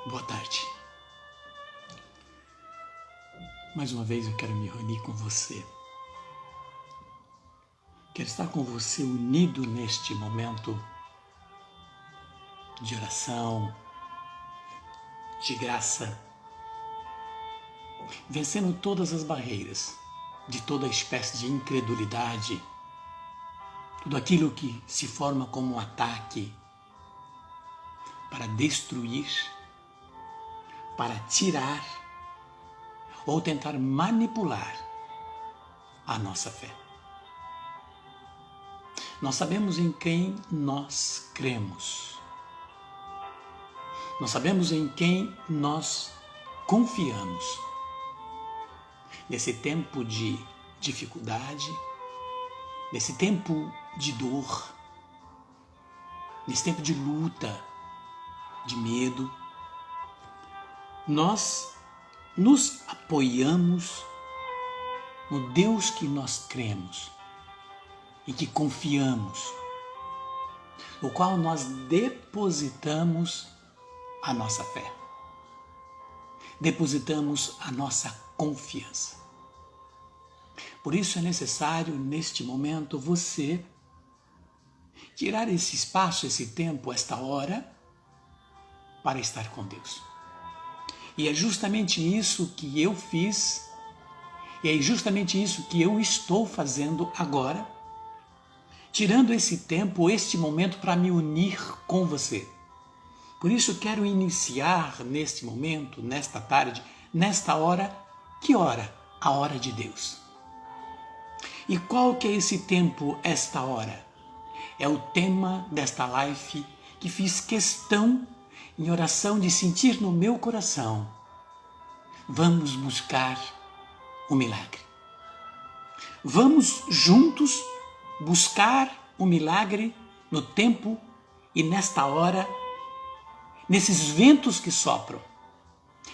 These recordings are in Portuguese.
Boa tarde. Mais uma vez eu quero me reunir com você. Quero estar com você unido neste momento de oração, de graça, vencendo todas as barreiras de toda espécie de incredulidade, tudo aquilo que se forma como um ataque para destruir, para tirar ou tentar manipular a nossa fé. Nós sabemos em quem nós cremos. Nós sabemos em quem nós confiamos. Nesse tempo de dificuldade, nesse tempo de dor, nesse tempo de luta, de medo, nós nos apoiamos no Deus que nós cremos e que confiamos, no qual nós depositamos a nossa fé, depositamos a nossa confiança. Por isso é necessário, neste momento, você tirar esse espaço, esse tempo, esta hora, para estar com Deus. E é justamente isso que eu fiz, e é justamente isso que eu estou fazendo agora, tirando esse tempo, este momento para me unir com você. Por isso quero iniciar neste momento, nesta tarde, nesta hora. Que hora? A hora de Deus. E qual que é esse tempo, esta hora? É o tema desta live que fiz questão em oração de sentir no meu coração. Vamos buscar o milagre. Vamos juntos buscar o milagre no tempo e nesta hora, nesses ventos que sopram,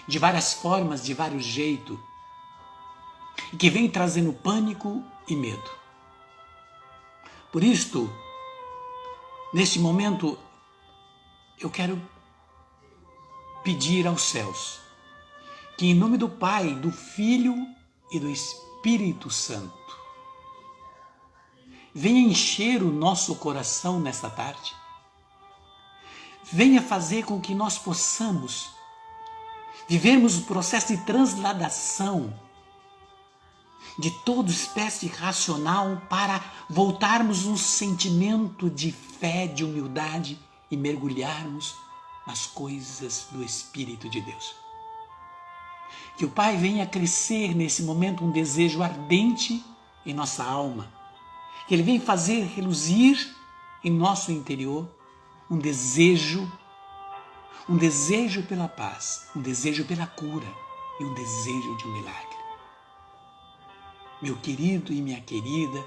de várias formas, de vários jeitos, e que vem trazendo pânico e medo. Por isto, neste momento, eu quero pedir aos céus que, em nome do Pai, do Filho e do Espírito Santo, venha encher o nosso coração nesta tarde, venha fazer com que nós possamos vivermos o processo de transladação de toda espécie racional para voltarmos um sentimento de fé, de humildade e mergulharmos nas coisas do Espírito de Deus. Que o Pai venha crescer nesse momento um desejo ardente em nossa alma, que Ele venha fazer reluzir em nosso interior um desejo pela paz, um desejo pela cura e um desejo de um milagre. Meu querido e minha querida,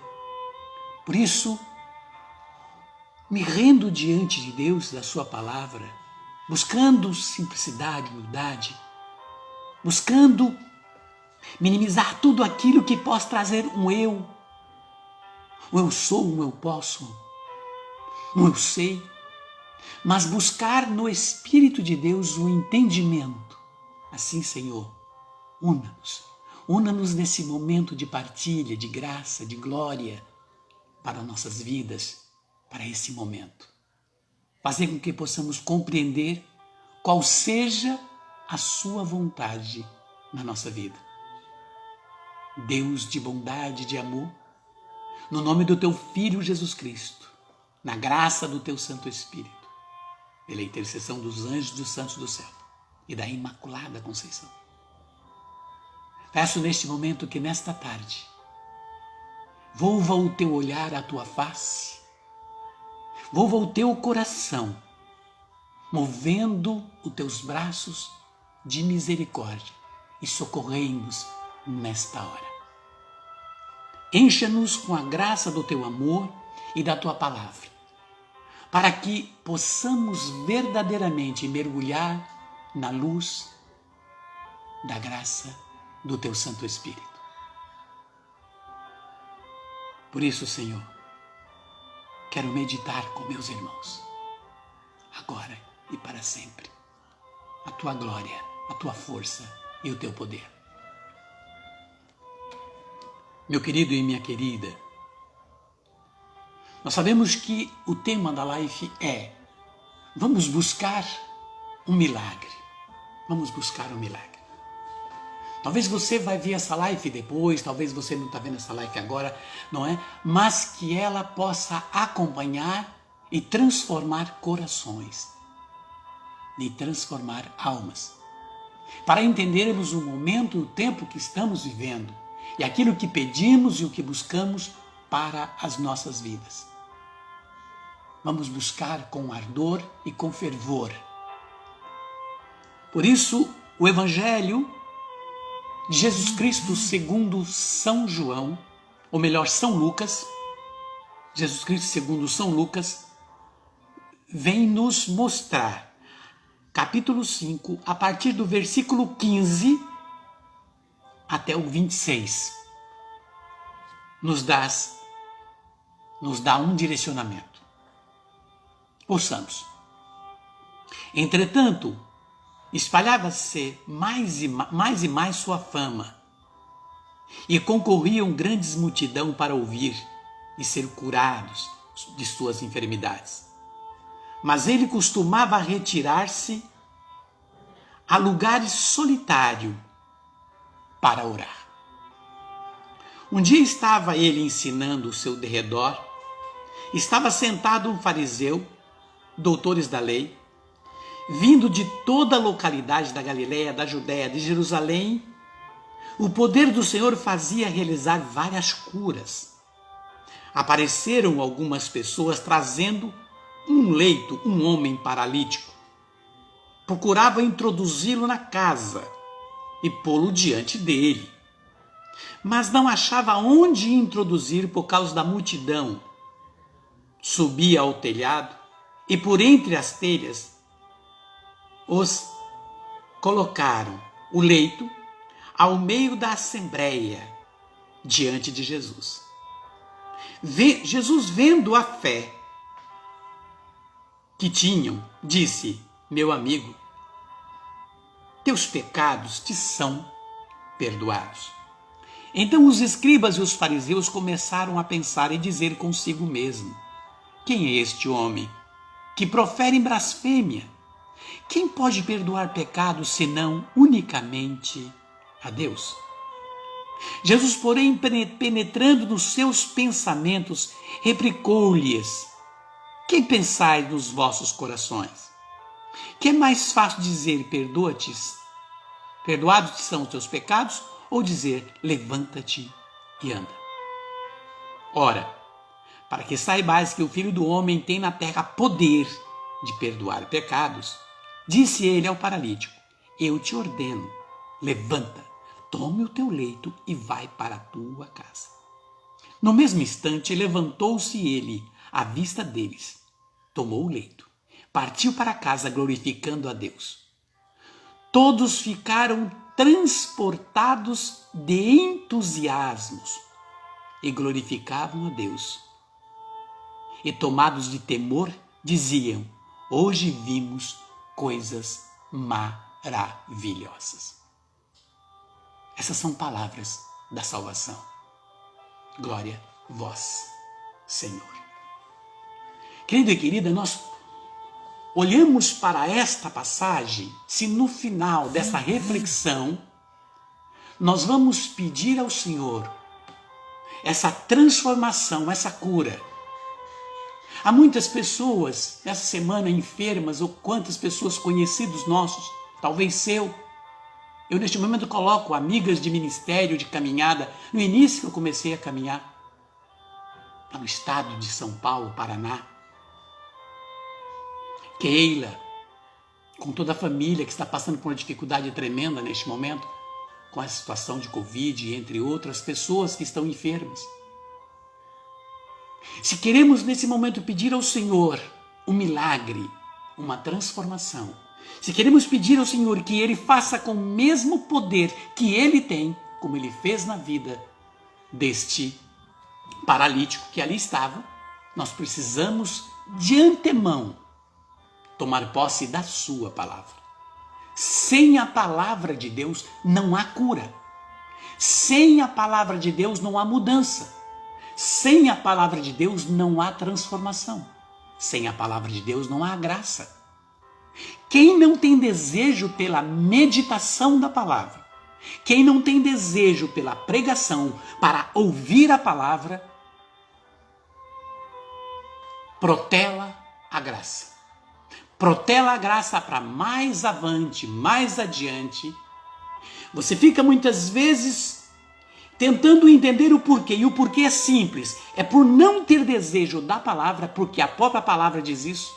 por isso, me rendo diante de Deus, da sua palavra, buscando simplicidade, humildade, buscando minimizar tudo aquilo que possa trazer um eu sou, um eu posso, um eu sei, mas buscar no Espírito de Deus o entendimento. Assim, Senhor, una-nos nesse momento de partilha, de graça, de glória para nossas vidas, para esse momento. Fazer com que possamos compreender qual seja a sua vontade na nossa vida. Deus de bondade, de amor, no nome do teu Filho Jesus Cristo, na graça do teu Santo Espírito, pela intercessão dos anjos dos santos do céu e da Imaculada Conceição. Peço neste momento que nesta tarde volva o teu olhar à tua face, volva o teu coração, movendo os teus braços de misericórdia e socorrendo-nos nesta hora. Encha-nos com a graça do teu amor e da tua palavra, para que possamos verdadeiramente mergulhar na luz da graça do teu Santo Espírito. Por isso, Senhor, quero meditar com meus irmãos, agora e para sempre, a tua glória, a tua força e o teu poder. Meu querido e minha querida, nós sabemos que o tema da live é: vamos buscar um milagre. Vamos buscar um milagre. Talvez você vai ver essa live depois, talvez você não está vendo essa live agora, não é? Mas que ela possa acompanhar e transformar corações, e transformar almas, para entendermos o momento e o tempo que estamos vivendo, e aquilo que pedimos e o que buscamos para as nossas vidas. Vamos buscar com ardor e com fervor. Por isso, o Evangelho de Jesus Cristo segundo São João, ou melhor, São Lucas, Jesus Cristo segundo São Lucas, vem nos mostrar, capítulo 5, a partir do versículo 15 até o 26, nos dá um direcionamento. Ouçamos. Entretanto, espalhava-se mais e mais sua fama, e concorriam grandes multidão para ouvir e ser curados de suas enfermidades. Mas ele costumava retirar-se a lugares solitários para orar. Um dia estava ele ensinando o seu derredor, estava sentado um fariseu, doutores da lei, vindo de toda a localidade da Galiléia, da Judéia, de Jerusalém. O poder do Senhor fazia realizar várias curas. Apareceram algumas pessoas trazendo um leito, um homem paralítico. Procurava introduzi-lo na casa e pô-lo diante dele, mas não achava onde introduzir por causa da multidão. Subia ao telhado e por entre as telhas os colocaram o leito ao meio da assembleia diante de Jesus. Jesus, vendo a fé que tinham, disse: meu amigo, teus pecados te são perdoados. Então os escribas e os fariseus começaram a pensar e dizer consigo mesmo: quem é este homem que profere blasfêmia? Quem pode perdoar pecados senão unicamente a Deus? Jesus, porém, penetrando nos seus pensamentos, replicou-lhes: que pensais nos vossos corações? Que é mais fácil dizer perdoados te são os teus pecados, ou dizer levanta-te e anda? Ora, para que saibais que o Filho do Homem tem na terra poder de perdoar pecados, disse ele ao paralítico: eu te ordeno, levanta, tome o teu leito e vai para a tua casa. No mesmo instante, levantou-se ele à vista deles, tomou o leito, partiu para casa glorificando a Deus. Todos ficaram transportados de entusiasmos e glorificavam a Deus. E tomados de temor, diziam: hoje vimos coisas maravilhosas. Essas são palavras da salvação. Glória a vós, Senhor. Querido e querida, nós olhamos para esta passagem, se no final dessa reflexão nós vamos pedir ao Senhor essa transformação, essa cura. Há muitas pessoas nessa semana enfermas, ou quantas pessoas conhecidos nossos, talvez seu. Eu neste momento coloco amigas de ministério, de caminhada. No início que eu comecei a caminhar, lá no estado de São Paulo, Paraná. Keila, com toda a família que está passando por uma dificuldade tremenda neste momento, com a situação de Covid, entre outras pessoas que estão enfermas. Se queremos nesse momento pedir ao Senhor um milagre, uma transformação, se queremos pedir ao Senhor que Ele faça com o mesmo poder que Ele tem, como Ele fez na vida deste paralítico que ali estava, nós precisamos de antemão tomar posse da sua palavra. Sem a palavra de Deus não há cura. Sem a palavra de Deus não há mudança. Sem a palavra de Deus não há transformação. Sem a palavra de Deus não há graça. Quem não tem desejo pela meditação da palavra, quem não tem desejo pela pregação para ouvir a palavra, protela a graça. Protela a graça para mais avante, mais adiante. Você fica muitas vezes tentando entender o porquê, e o porquê é simples. É por não ter desejo da palavra, porque a própria palavra diz isso.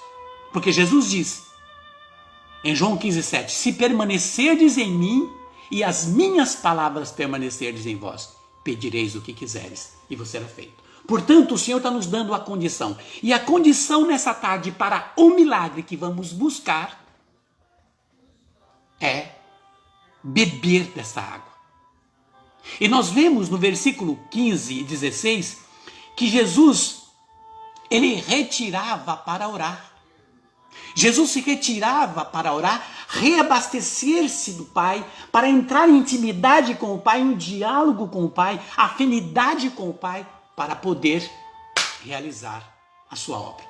Porque Jesus diz, em João 15,7, se permanecerdes em mim e as minhas palavras permanecerdes em vós, pedireis o que quiseres e vos será feito. Portanto, o Senhor está nos dando a condição. E a condição nessa tarde para o milagre que vamos buscar é beber dessa água. E nós vemos no versículo 15 e 16 que Jesus, ele retirava para orar. Jesus se retirava para orar, reabastecer-se do Pai, para entrar em intimidade com o Pai, em diálogo com o Pai, afinidade com o Pai, para poder realizar a sua obra.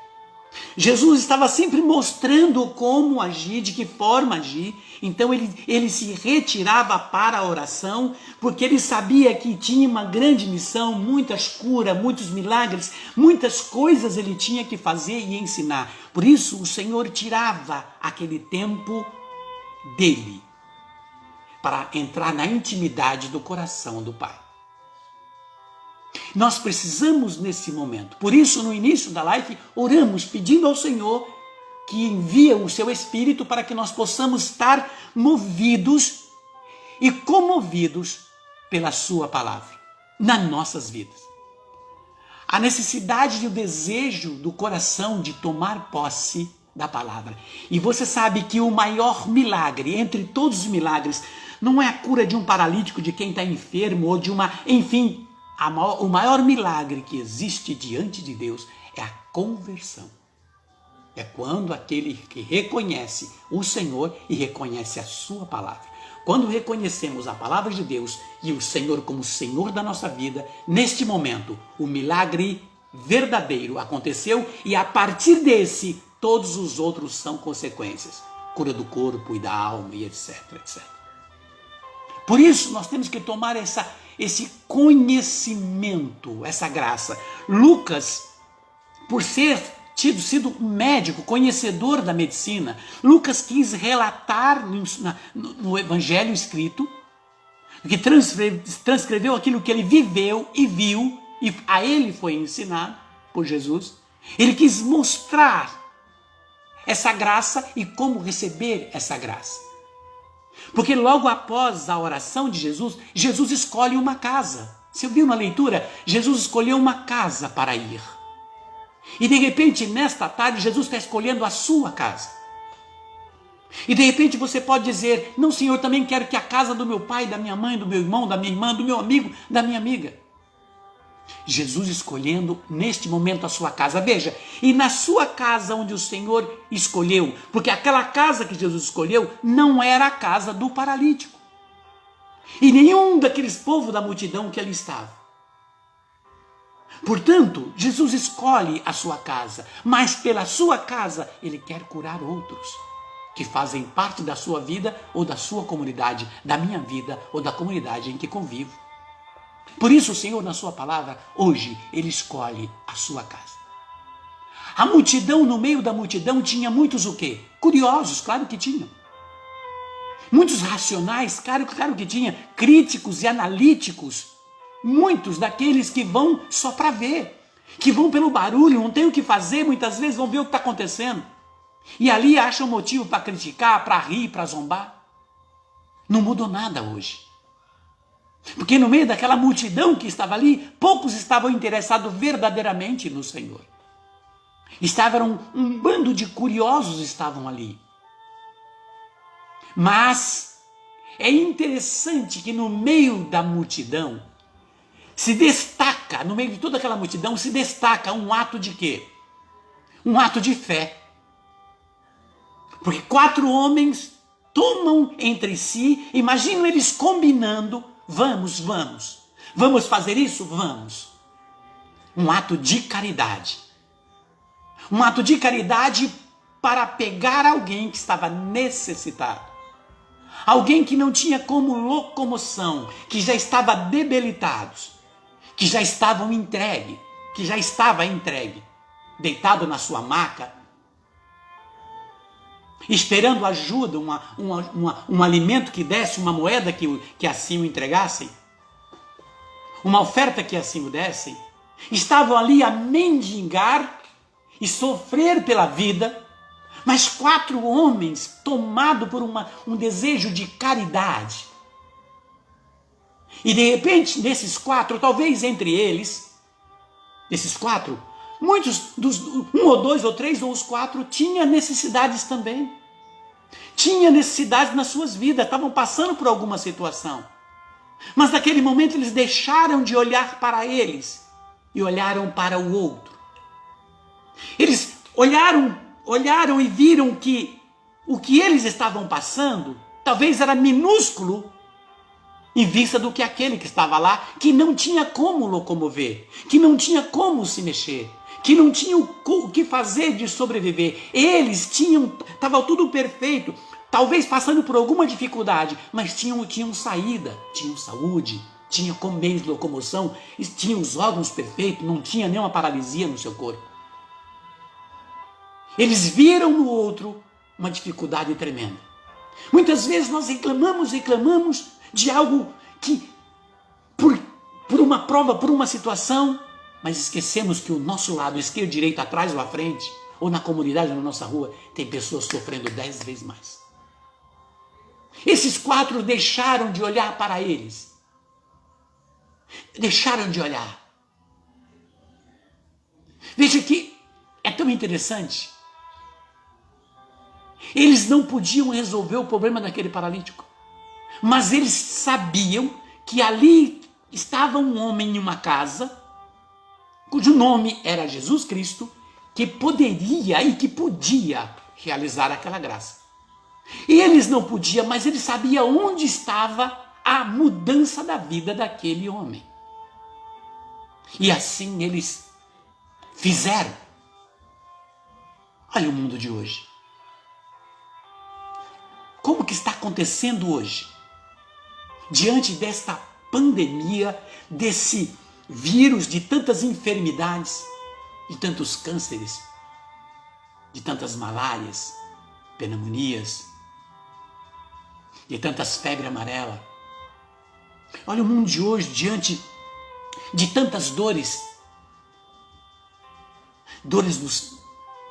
Jesus estava sempre mostrando como agir, de que forma agir. Então ele se retirava para a oração, porque ele sabia que tinha uma grande missão, muitas curas, muitos milagres, muitas coisas ele tinha que fazer e ensinar. Por isso o Senhor tirava aquele tempo dele para entrar na intimidade do coração do Pai. Nós precisamos nesse momento. Por isso, no início da live, oramos pedindo ao Senhor que envie o seu Espírito para que nós possamos estar movidos e comovidos pela sua palavra nas nossas vidas. A necessidade e o desejo do coração de tomar posse da palavra. E você sabe que o maior milagre, entre todos os milagres, não é a cura de um paralítico, de quem está enfermo, ou de uma... Enfim, o maior milagre que existe diante de Deus é a conversão. É quando aquele que reconhece o Senhor e reconhece a sua palavra. Quando reconhecemos a palavra de Deus e o Senhor como Senhor da nossa vida, neste momento, o milagre verdadeiro aconteceu e a partir desse, todos os outros são consequências. Cura do corpo e da alma e etc, etc. Por isso, nós temos que tomar esse conhecimento, essa graça. Lucas, por sido médico, conhecedor da medicina, Lucas quis relatar no evangelho escrito, que transcreveu aquilo que ele viveu e viu, e a ele foi ensinado por Jesus. Ele quis mostrar essa graça e como receber essa graça. Porque logo após a oração de Jesus, Jesus escolhe uma casa. Você viu na leitura? Jesus escolheu uma casa para ir. E de repente, nesta tarde, Jesus está escolhendo a sua casa. E de repente você pode dizer, não, Senhor, eu também quero que a casa do meu pai, da minha mãe, do meu irmão, da minha irmã, do meu amigo, da minha amiga. Jesus escolhendo neste momento a sua casa. Veja, e na sua casa onde o Senhor escolheu, porque aquela casa que Jesus escolheu não era a casa do paralítico. E nenhum daqueles povos da multidão que ali estava. Portanto, Jesus escolhe a sua casa, mas pela sua casa ele quer curar outros que fazem parte da sua vida ou da sua comunidade, da minha vida ou da comunidade em que convivo. Por isso o Senhor, na sua palavra, hoje, ele escolhe a sua casa. A multidão, no meio da multidão, tinha muitos o quê? Curiosos, claro que tinham. Muitos racionais, claro que tinha. Críticos e analíticos. Muitos daqueles que vão só para ver. Que vão pelo barulho, não tem o que fazer, muitas vezes vão ver o que está acontecendo. E ali acham motivo para criticar, para rir, para zombar. Não mudou nada hoje. Porque no meio daquela multidão que estava ali, poucos estavam interessados verdadeiramente no Senhor. Um bando de curiosos estavam ali. Mas é interessante que no meio da multidão, se destaca, no meio de toda aquela multidão, se destaca um ato de quê? Um ato de fé. Porque 4 homens tomam entre si, imagino eles combinando, vamos fazer isso? Vamos. Um ato de caridade. Um ato de caridade para pegar alguém que estava necessitado. Alguém que não tinha como locomoção, que já estava debilitados, que já estava entregue, deitado na sua maca, esperando ajuda, um alimento que desse, uma moeda que assim o entregassem, uma oferta que assim o dessem. Estavam ali a mendigar e sofrer pela vida, mas 4 homens tomados por um desejo de caridade. E de repente, desses 4, talvez entre eles, desses 4, muitos, um ou 2 ou 3 ou os 4, tinham necessidades também. Tinham necessidades nas suas vidas, estavam passando por alguma situação. Mas naquele momento eles deixaram de olhar para eles e olharam para o outro. Eles olharam e viram que o que eles estavam passando talvez era minúsculo em vista do que aquele que estava lá, que não tinha como locomover, que não tinha como se mexer, que não tinha o que fazer de sobreviver. Eles estava tudo perfeito, talvez passando por alguma dificuldade, mas tinham saída, tinham saúde, tinha como meio de locomoção, tinham os órgãos perfeitos, não tinha nenhuma paralisia no seu corpo. Eles viram no outro uma dificuldade tremenda. Muitas vezes nós reclamamos de algo que, por uma prova, por uma situação, mas esquecemos que o nosso lado, esquerdo, direito, atrás ou à frente, ou na comunidade, na nossa rua, tem pessoas sofrendo 10 vezes mais. Esses 4 deixaram de olhar para eles. Deixaram de olhar. Veja que é tão interessante. Eles não podiam resolver o problema daquele paralítico. Mas eles sabiam que ali estava um homem em uma casa, cujo nome era Jesus Cristo, que poderia e que podia realizar aquela graça. E eles não podiam, mas eles sabiam onde estava a mudança da vida daquele homem. E assim eles fizeram. Olha o mundo de hoje. Como que está acontecendo hoje? Diante desta pandemia, desse vírus, de tantas enfermidades, de tantos cânceres, de tantas malárias, pneumonias, de tantas febres amarelas. Olha o mundo de hoje diante de tantas dores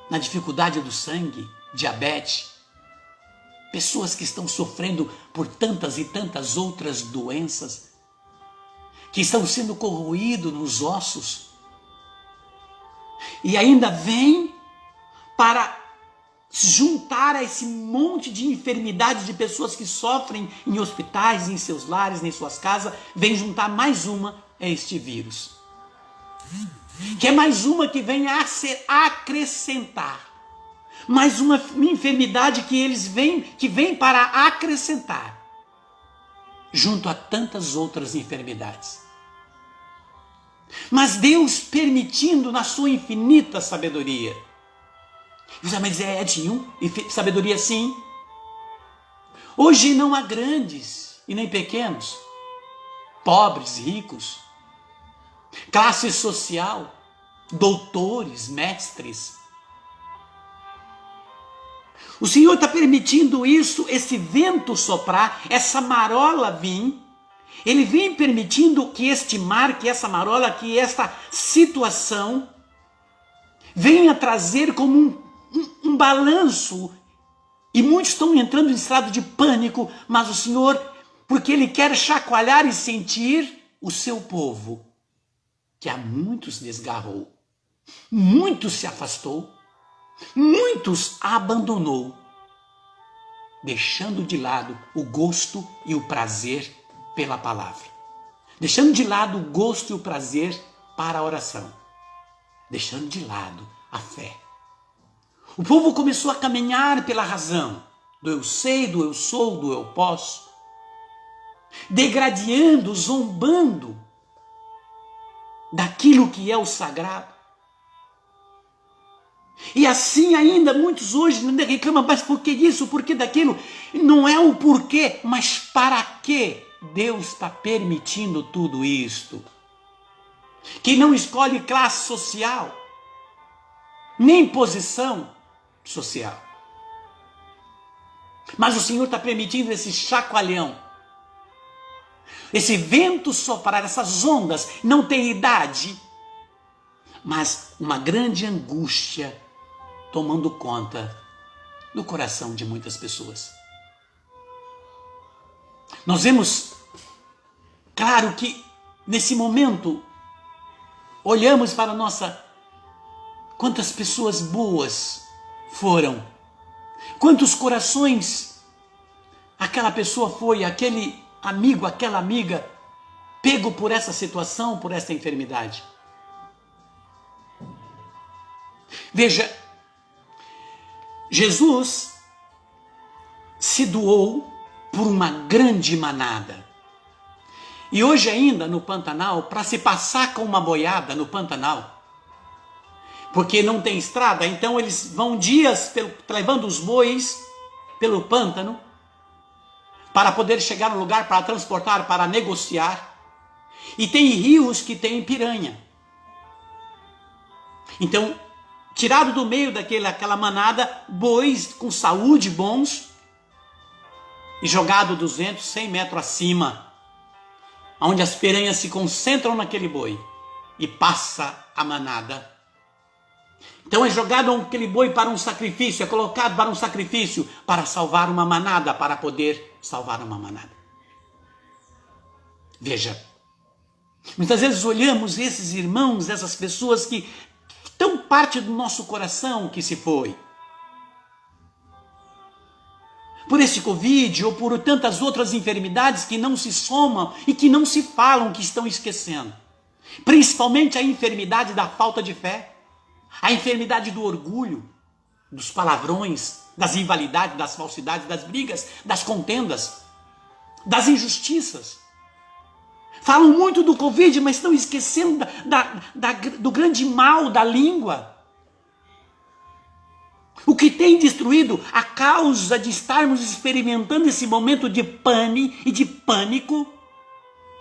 na dificuldade do sangue, diabetes, pessoas que estão sofrendo por tantas e tantas outras doenças, que estão sendo corroídos nos ossos, e ainda vem para se juntar a esse monte de enfermidades de pessoas que sofrem em hospitais, em seus lares, em suas casas, vem juntar mais uma, é este vírus. Que é mais uma que vem a se acrescentar. Mais uma enfermidade que vem para acrescentar, junto a tantas outras enfermidades. Mas Deus permitindo na sua infinita sabedoria. Mas Edinho, sabedoria sim. Hoje não há grandes e nem pequenos, pobres, ricos, classe social, doutores, mestres. O Senhor está permitindo isso, esse vento soprar, essa marola vir. Ele vem permitindo que este mar, que essa marola, que esta situação venha trazer como um balanço. E muitos estão entrando em estado de pânico, mas o Senhor, porque Ele quer chacoalhar e sentir o seu povo, que há muitos desgarrou, muitos se afastou, muitos abandonou, deixando de lado o gosto e o prazer pela palavra, deixando de lado o gosto e o prazer para a oração, deixando de lado a fé. O povo começou a caminhar pela razão, do eu sei, do eu sou, do eu posso, degradando, zombando daquilo que é o sagrado. E assim ainda muitos hoje ainda reclamam, mas por que isso, por que daquilo? Não é o porquê, mas para que Deus está permitindo tudo isto? Que não escolhe classe social, nem posição social. Mas o Senhor está permitindo esse chacoalhão, esse vento soprar, essas ondas, não tem idade, mas uma grande angústia tomando conta do coração de muitas pessoas. Nós vemos, claro que nesse momento, olhamos para quantas pessoas boas foram, quantos corações aquela pessoa foi, aquele amigo, aquela amiga, pego por essa situação, por essa enfermidade. Veja, Jesus se doou por uma grande manada. E hoje ainda no Pantanal, para se passar com uma boiada no Pantanal, porque não tem estrada, então eles vão dias levando os bois pelo pântano, para poder chegar no lugar, para transportar, para negociar. E tem rios que tem piranha. Então, tirado do meio daquela manada, bois com saúde bons, e jogado 200, 100 metros acima, onde as piranhas se concentram naquele boi, e passa a manada. Então é jogado aquele boi para um sacrifício, é colocado para um sacrifício, para salvar uma manada, para poder salvar uma manada. Veja, muitas vezes olhamos esses irmãos, essas pessoas que tão parte do nosso coração que se foi. Por esse Covid ou por tantas outras enfermidades que não se somam e que não se falam, que estão esquecendo. Principalmente a enfermidade da falta de fé, a enfermidade do orgulho, dos palavrões, das rivalidades, das falsidades, das brigas, das contendas, das injustiças. Falam muito do Covid, mas estão esquecendo do grande mal da língua. O que tem destruído a causa de estarmos experimentando esse momento de pane e de pânico,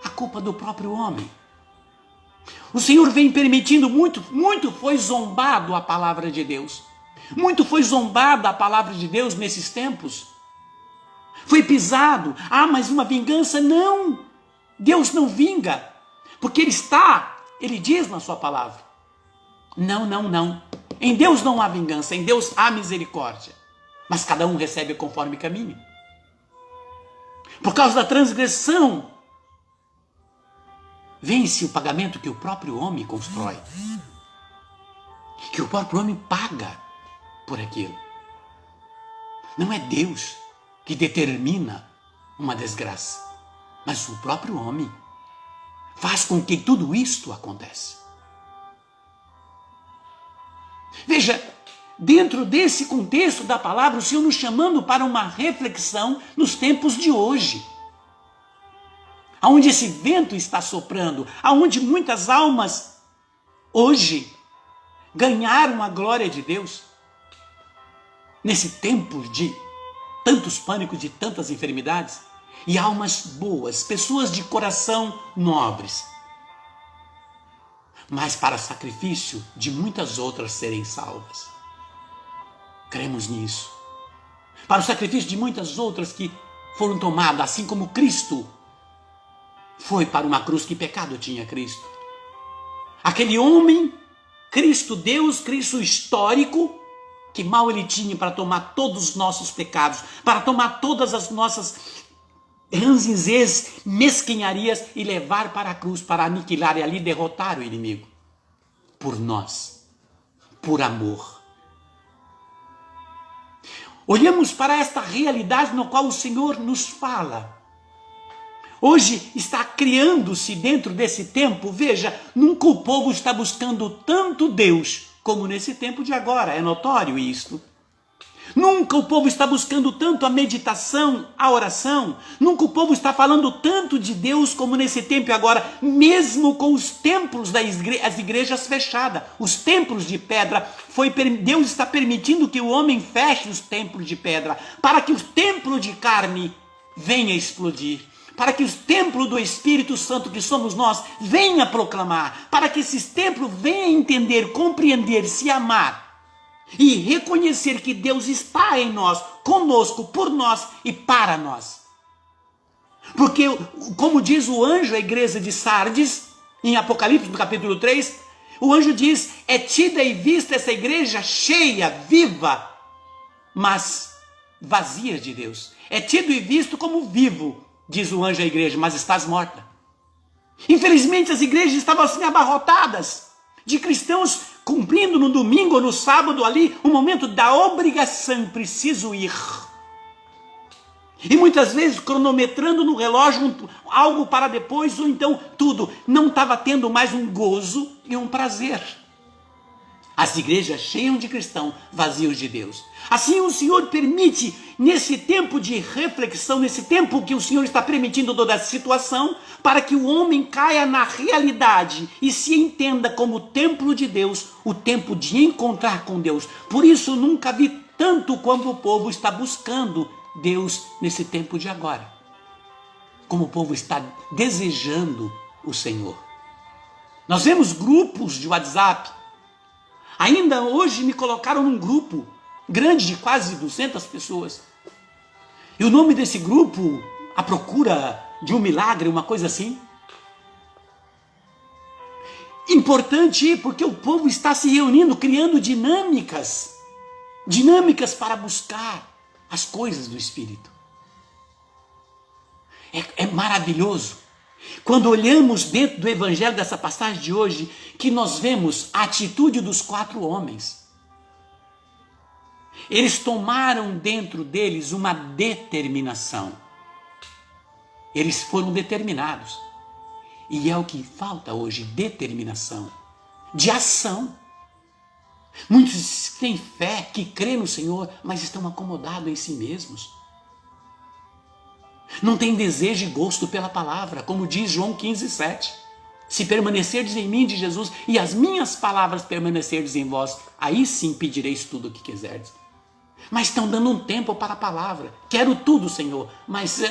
a culpa do próprio homem. O Senhor vem permitindo muito foi zombado a palavra de Deus. Muito foi zombada a palavra de Deus nesses tempos. Foi pisado. Ah, mas uma vingança? Não. Deus não vinga. Porque Ele diz na sua palavra. Não. Em Deus não há vingança, em Deus há misericórdia. Mas cada um recebe conforme caminho. Por causa da transgressão, vence o pagamento que o próprio homem constrói. Que o próprio homem paga por aquilo. Não é Deus que determina uma desgraça, mas o próprio homem faz com que tudo isto aconteça. Veja, dentro desse contexto da palavra, o Senhor nos chamando para uma reflexão nos tempos de hoje. Aonde esse vento está soprando, aonde muitas almas hoje ganharam a glória de Deus. Nesse tempo de tantos pânicos, de tantas enfermidades, e almas boas, pessoas de coração nobres, mas para sacrifício de muitas outras serem salvas. Cremos nisso. Para o sacrifício de muitas outras que foram tomadas, assim como Cristo foi para uma cruz. Que pecado tinha Cristo? Aquele homem, Cristo Deus, Cristo histórico, que mal ele tinha para tomar todos os nossos pecados, para tomar todas as nossas ranzinzes, mesquinharias e levar para a cruz, para aniquilar e ali derrotar o inimigo. Por nós, por amor. Olhamos para esta realidade no qual o Senhor nos fala. Hoje está criando-se dentro desse tempo, veja, nunca o povo está buscando tanto Deus como nesse tempo de agora, é notório isto. Nunca o povo está buscando tanto a meditação, a oração. Nunca o povo está falando tanto de Deus como nesse tempo e agora, mesmo com os templos as igrejas fechadas, os templos de pedra. Deus está permitindo que o homem feche os templos de pedra para que o templo de carne venha explodir. Para que os templos do Espírito Santo, que somos nós, venha proclamar. Para que esses templos venham entender, compreender, se amar. E reconhecer que Deus está em nós, conosco, por nós e para nós. Porque, como diz o anjo à igreja de Sardes, em Apocalipse, no capítulo 3, o anjo diz, é tida e vista essa igreja cheia, viva, mas vazia de Deus. É tido e visto como vivo, diz o anjo à igreja, mas estás morta. Infelizmente as igrejas estavam assim abarrotadas de cristãos cumprindo no domingo ou no sábado ali um momento da obrigação, preciso ir. E muitas vezes cronometrando no relógio algo para depois, ou então tudo. Não estava tendo mais um gozo e um prazer. As igrejas cheias de cristãos vazios de Deus. Assim o Senhor permite, nesse tempo de reflexão, nesse tempo que o Senhor está permitindo toda essa situação, para que o homem caia na realidade e se entenda como o templo de Deus, o tempo de encontrar com Deus. Por isso nunca vi tanto como o povo está buscando Deus nesse tempo de agora. Como o povo está desejando o Senhor. Nós vemos grupos de WhatsApp. Ainda hoje me colocaram num grupo grande de quase 200 pessoas. E o nome desse grupo, A Procura de um Milagre, uma coisa assim. Importante porque o povo está se reunindo, criando dinâmicas para buscar as coisas do Espírito. É maravilhoso. Quando olhamos dentro do evangelho dessa passagem de hoje, que nós vemos a atitude dos 4 homens. Eles tomaram dentro deles uma determinação. Eles foram determinados. E é o que falta hoje, determinação, de ação. Muitos têm fé, que crêem no Senhor, mas estão acomodados em si mesmos. Não tem desejo e gosto pela palavra, como diz João 15:7. Se permanecerdes em mim, de Jesus, e as minhas palavras permanecerdes em vós, aí sim pedireis tudo o que quiserdes. Mas estão dando um tempo para a palavra. Quero tudo, Senhor, mas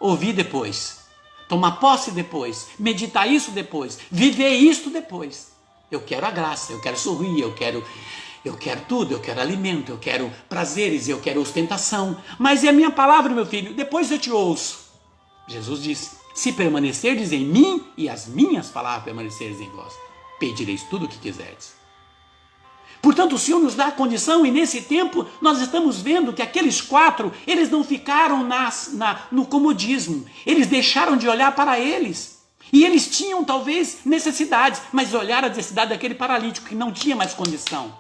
ouvir depois. Tomar posse depois. Meditar isso depois. Viver isto depois. Eu quero a graça, eu quero sorrir, eu quero tudo, eu quero alimento, eu quero prazeres, eu quero ostentação. Mas é a minha palavra, meu filho, depois eu te ouço. Jesus disse, se permanecerdes em mim e as minhas palavras permanecerdes em vós, pedireis tudo o que quiserdes. Portanto, o Senhor nos dá a condição e nesse tempo nós estamos vendo que aqueles 4, eles não ficaram no comodismo. Eles deixaram de olhar para eles. E eles tinham talvez necessidades, mas olharam a necessidade daquele paralítico que não tinha mais condição.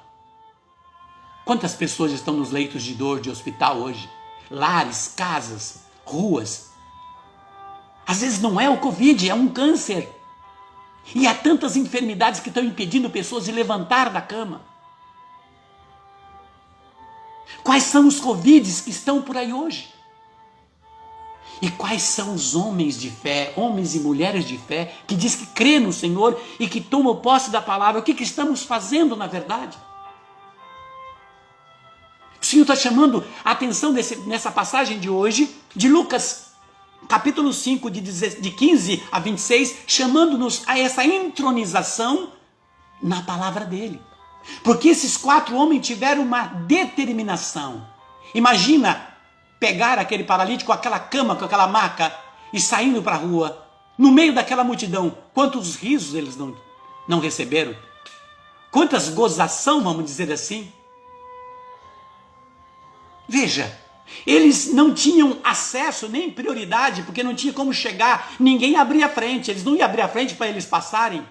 Quantas pessoas estão nos leitos de dor de hospital hoje? Lares, casas, ruas. Às vezes não é o Covid, é um câncer. E há tantas enfermidades que estão impedindo pessoas de levantar da cama. Quais são os Covids que estão por aí hoje? E quais são os homens de fé, homens e mulheres de fé, que diz que crê no Senhor e que tomam posse da palavra? O que estamos fazendo na verdade? O Senhor está chamando a atenção nessa passagem de hoje, de Lucas capítulo 5, de 15 a 26, chamando-nos a essa entronização na palavra dele. Porque esses 4 homens tiveram uma determinação. Imagina pegar aquele paralítico com aquela cama, com aquela maca e saindo para a rua, no meio daquela multidão. Quantos risos eles não receberam? Quantas gozação, vamos dizer assim? Veja, eles não tinham acesso nem prioridade, porque não tinha como chegar, ninguém abria a frente, eles não iam abrir a frente para eles passarem.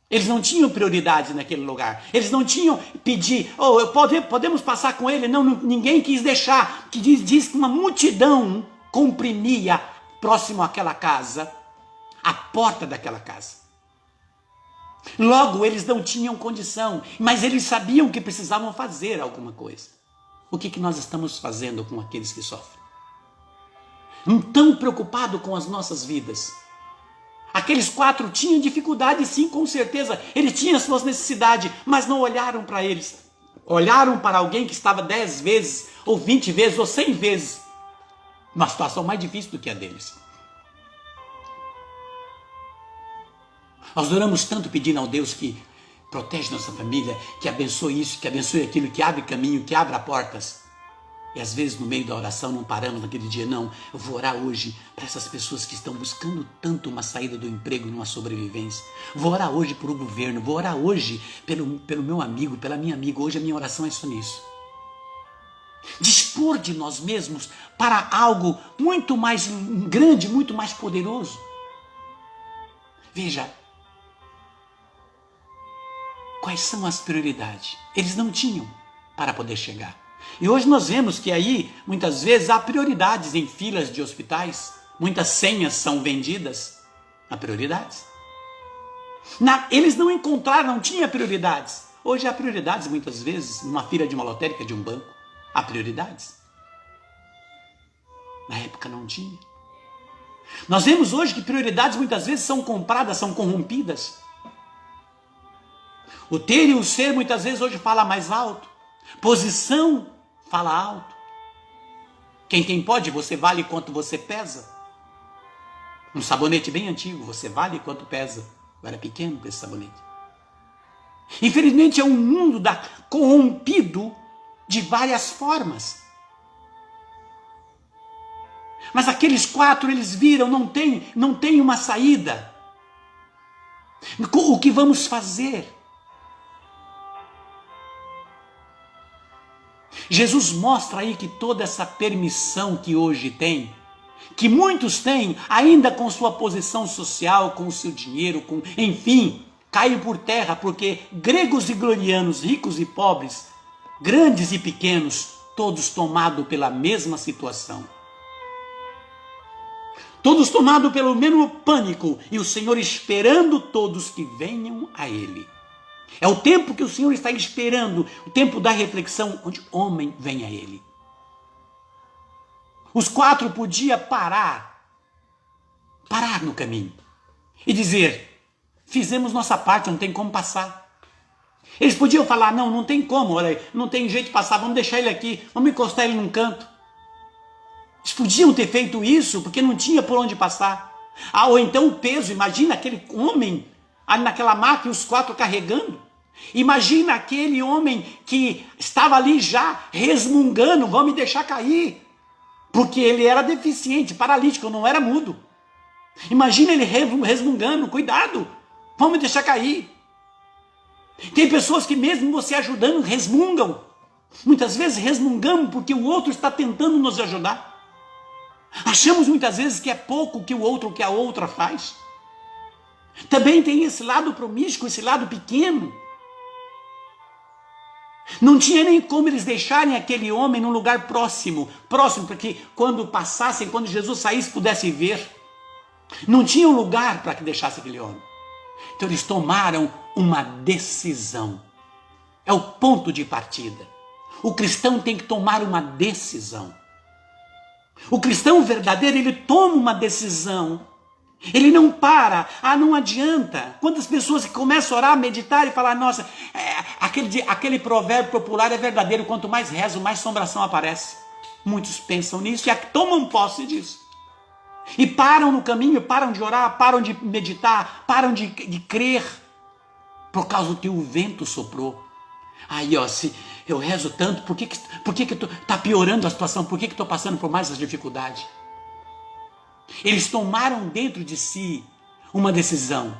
Eles não tinham prioridade naquele lugar. Eles não tinham pedir, podemos passar com ele? Não, ninguém quis deixar. Que diz que uma multidão comprimia próximo àquela casa, a porta daquela casa. Logo, eles não tinham condição, mas eles sabiam que precisavam fazer alguma coisa. O que nós estamos fazendo com aqueles que sofrem? Tão preocupado com as nossas vidas. Aqueles 4 tinham dificuldade, sim, com certeza. Eles tinham as suas necessidades, mas não olharam para eles. Olharam para alguém que estava 10 vezes, ou 20 vezes, ou 100 vezes uma situação mais difícil do que a deles. Nós oramos tanto pedindo ao Deus que protege nossa família, que abençoe isso, que abençoe aquilo, que abre caminho, que abra portas. E às vezes no meio da oração não paramos naquele dia, não. Eu vou orar hoje para essas pessoas que estão buscando tanto uma saída do emprego, numa sobrevivência. Vou orar hoje por o governo, vou orar hoje pelo meu amigo, pela minha amiga. Hoje a minha oração é só nisso. Dispor de nós mesmos para algo muito mais grande, muito mais poderoso. Veja, quais são as prioridades? Eles não tinham para poder chegar. E hoje nós vemos que aí, muitas vezes, há prioridades em filas de hospitais. Muitas senhas são vendidas. Há prioridades. Eles não encontraram, não tinha prioridades. Hoje há prioridades, muitas vezes, numa fila de uma lotérica, de um banco. Há prioridades. Na época não tinha. Nós vemos hoje que prioridades muitas vezes são compradas, são corrompidas. O ter e o ser muitas vezes hoje fala mais alto. Posição fala alto. Quem tem pode, você vale quanto você pesa. Um sabonete bem antigo, você vale quanto pesa. Eu era pequeno com esse sabonete. Infelizmente é um mundo corrompido de várias formas. Mas aqueles 4, eles viram, não tem uma saída. O que vamos fazer? Jesus mostra aí que toda essa permissão que hoje tem, que muitos têm, ainda com sua posição social, com o seu dinheiro, enfim, cai por terra, porque gregos e glorianos, ricos e pobres, grandes e pequenos, todos tomados pela mesma situação. Todos tomados pelo mesmo pânico, e o Senhor esperando todos que venham a Ele. É o tempo que o Senhor está esperando, o tempo da reflexão, onde o homem vem a Ele. Os 4 podiam parar no caminho e dizer, fizemos nossa parte, não tem como passar. Eles podiam falar, não tem como, olha, não tem jeito de passar, vamos deixar ele aqui, vamos encostar ele num canto. Eles podiam ter feito isso, porque não tinha por onde passar. Ou então o peso, imagina aquele homem ali naquela maca e os 4 carregando. Imagina aquele homem que estava ali já resmungando, vão me deixar cair. Porque ele era deficiente, paralítico, não era mudo. Imagina ele resmungando, cuidado, vão me deixar cair. Tem pessoas que mesmo você ajudando, resmungam. Muitas vezes resmungamos porque o outro está tentando nos ajudar. Achamos muitas vezes que é pouco que o outro, que a outra faz. Também tem esse lado promíscuo, esse lado pequeno. Não tinha nem como eles deixarem aquele homem num lugar próximo, para que quando passassem, quando Jesus saísse, pudesse ver. Não tinha um lugar para que deixasse aquele homem. Então eles tomaram uma decisão. É o ponto de partida. O cristão tem que tomar uma decisão. O cristão verdadeiro, ele toma uma decisão. Ele não para, não adianta. Quantas pessoas que começam a orar, meditar e falar, nossa, aquele provérbio popular é verdadeiro, quanto mais rezo, mais assombração aparece. Muitos pensam nisso e tomam posse disso. E param no caminho, param de orar, param de meditar, param de crer, por causa do que o vento soprou. Aí, se eu rezo tanto, por que está piorando a situação? Por que estou passando por mais as dificuldades? Eles tomaram dentro de si uma decisão.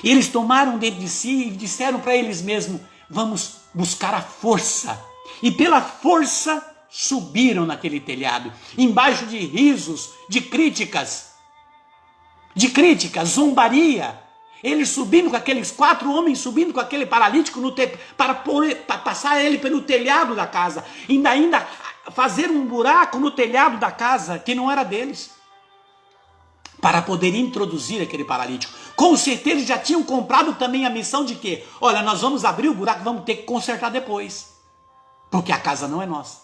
Eles tomaram dentro de si e disseram para eles mesmos, vamos buscar a força. E pela força subiram naquele telhado, embaixo de risos, de críticas, zombaria. Eles subindo com aqueles 4 homens, subindo com aquele paralítico para passar ele pelo telhado da casa. Ainda fazer um buraco no telhado da casa que não era deles. Para poder introduzir aquele paralítico. Com certeza eles já tinham comprado também a missão de que, olha, nós vamos abrir o buraco, vamos ter que consertar depois, porque a casa não é nossa.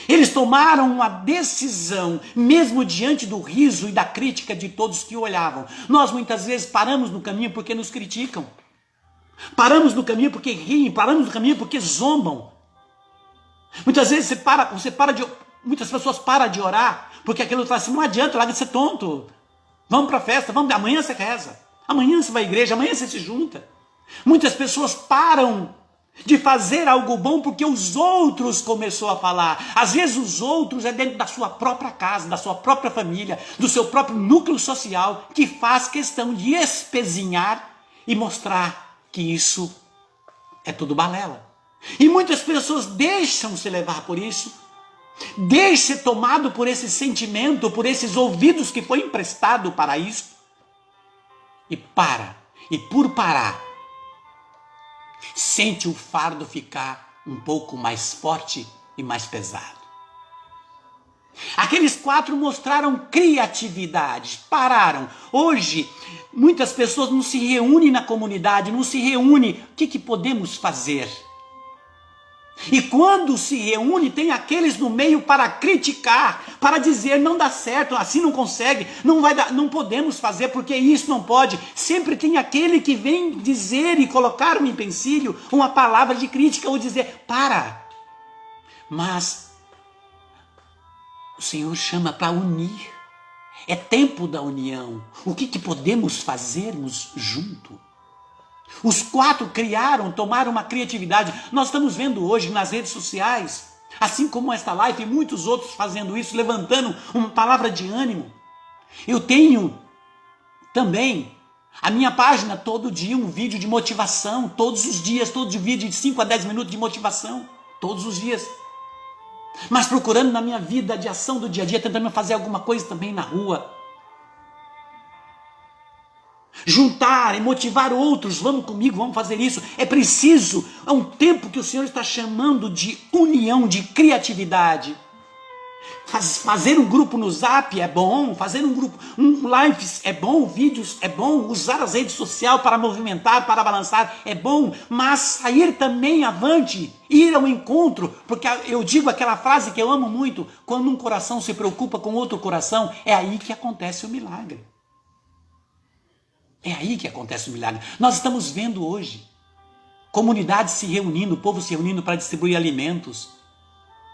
Eles tomaram uma decisão, mesmo diante do riso e da crítica de todos que olhavam. Nós muitas vezes paramos no caminho porque nos criticam. Paramos no caminho porque riem, paramos no caminho porque zombam. Muitas vezes muitas pessoas param de orar, porque aquilo fala assim, não adianta, larga de ser tonto. Vamos para a festa, amanhã você reza, amanhã você vai à igreja, amanhã você se junta. Muitas pessoas param de fazer algo bom porque os outros começou a falar. Às vezes os outros é dentro da sua própria casa, da sua própria família, do seu próprio núcleo social, que faz questão de espezinhar e mostrar que isso é tudo balela. E muitas pessoas deixam-se levar por isso, deixam-se tomado por esse sentimento, por esses ouvidos que foi emprestado para isso, e por parar, sente o fardo ficar um pouco mais forte e mais pesado. Aqueles 4 mostraram criatividade, pararam. Hoje, muitas pessoas não se reúnem na comunidade, não se reúnem. O que podemos fazer? E quando se reúne, tem aqueles no meio para criticar, para dizer, não dá certo, assim não consegue, não vai dar, não podemos fazer porque isso não pode. Sempre tem aquele que vem dizer e colocar um empecilho, uma palavra de crítica ou dizer, para. Mas o Senhor chama para unir. É tempo da união. O que podemos fazermos junto? Os 4 tomaram uma criatividade. Nós estamos vendo hoje nas redes sociais, assim como esta live e muitos outros fazendo isso, levantando uma palavra de ânimo. Eu tenho também a minha página, todo dia um vídeo de motivação, todos os dias, todo vídeo de 5 a 10 minutos de motivação, todos os dias. Mas procurando na minha vida de ação do dia a dia, tentando fazer alguma coisa também na rua. Juntar e motivar outros, vamos comigo, vamos fazer isso. É preciso, é um tempo que o Senhor está chamando de união, de criatividade. Fazer um grupo no Zap é bom, fazer um lives é bom, vídeos é bom, usar as redes sociais para movimentar, para balançar é bom, mas sair também avante, ir ao encontro, porque eu digo aquela frase que eu amo muito, quando um coração se preocupa com outro coração, é aí que acontece o milagre. É aí que acontece o milagre. Nós estamos vendo hoje comunidades se reunindo, o povo se reunindo para distribuir alimentos.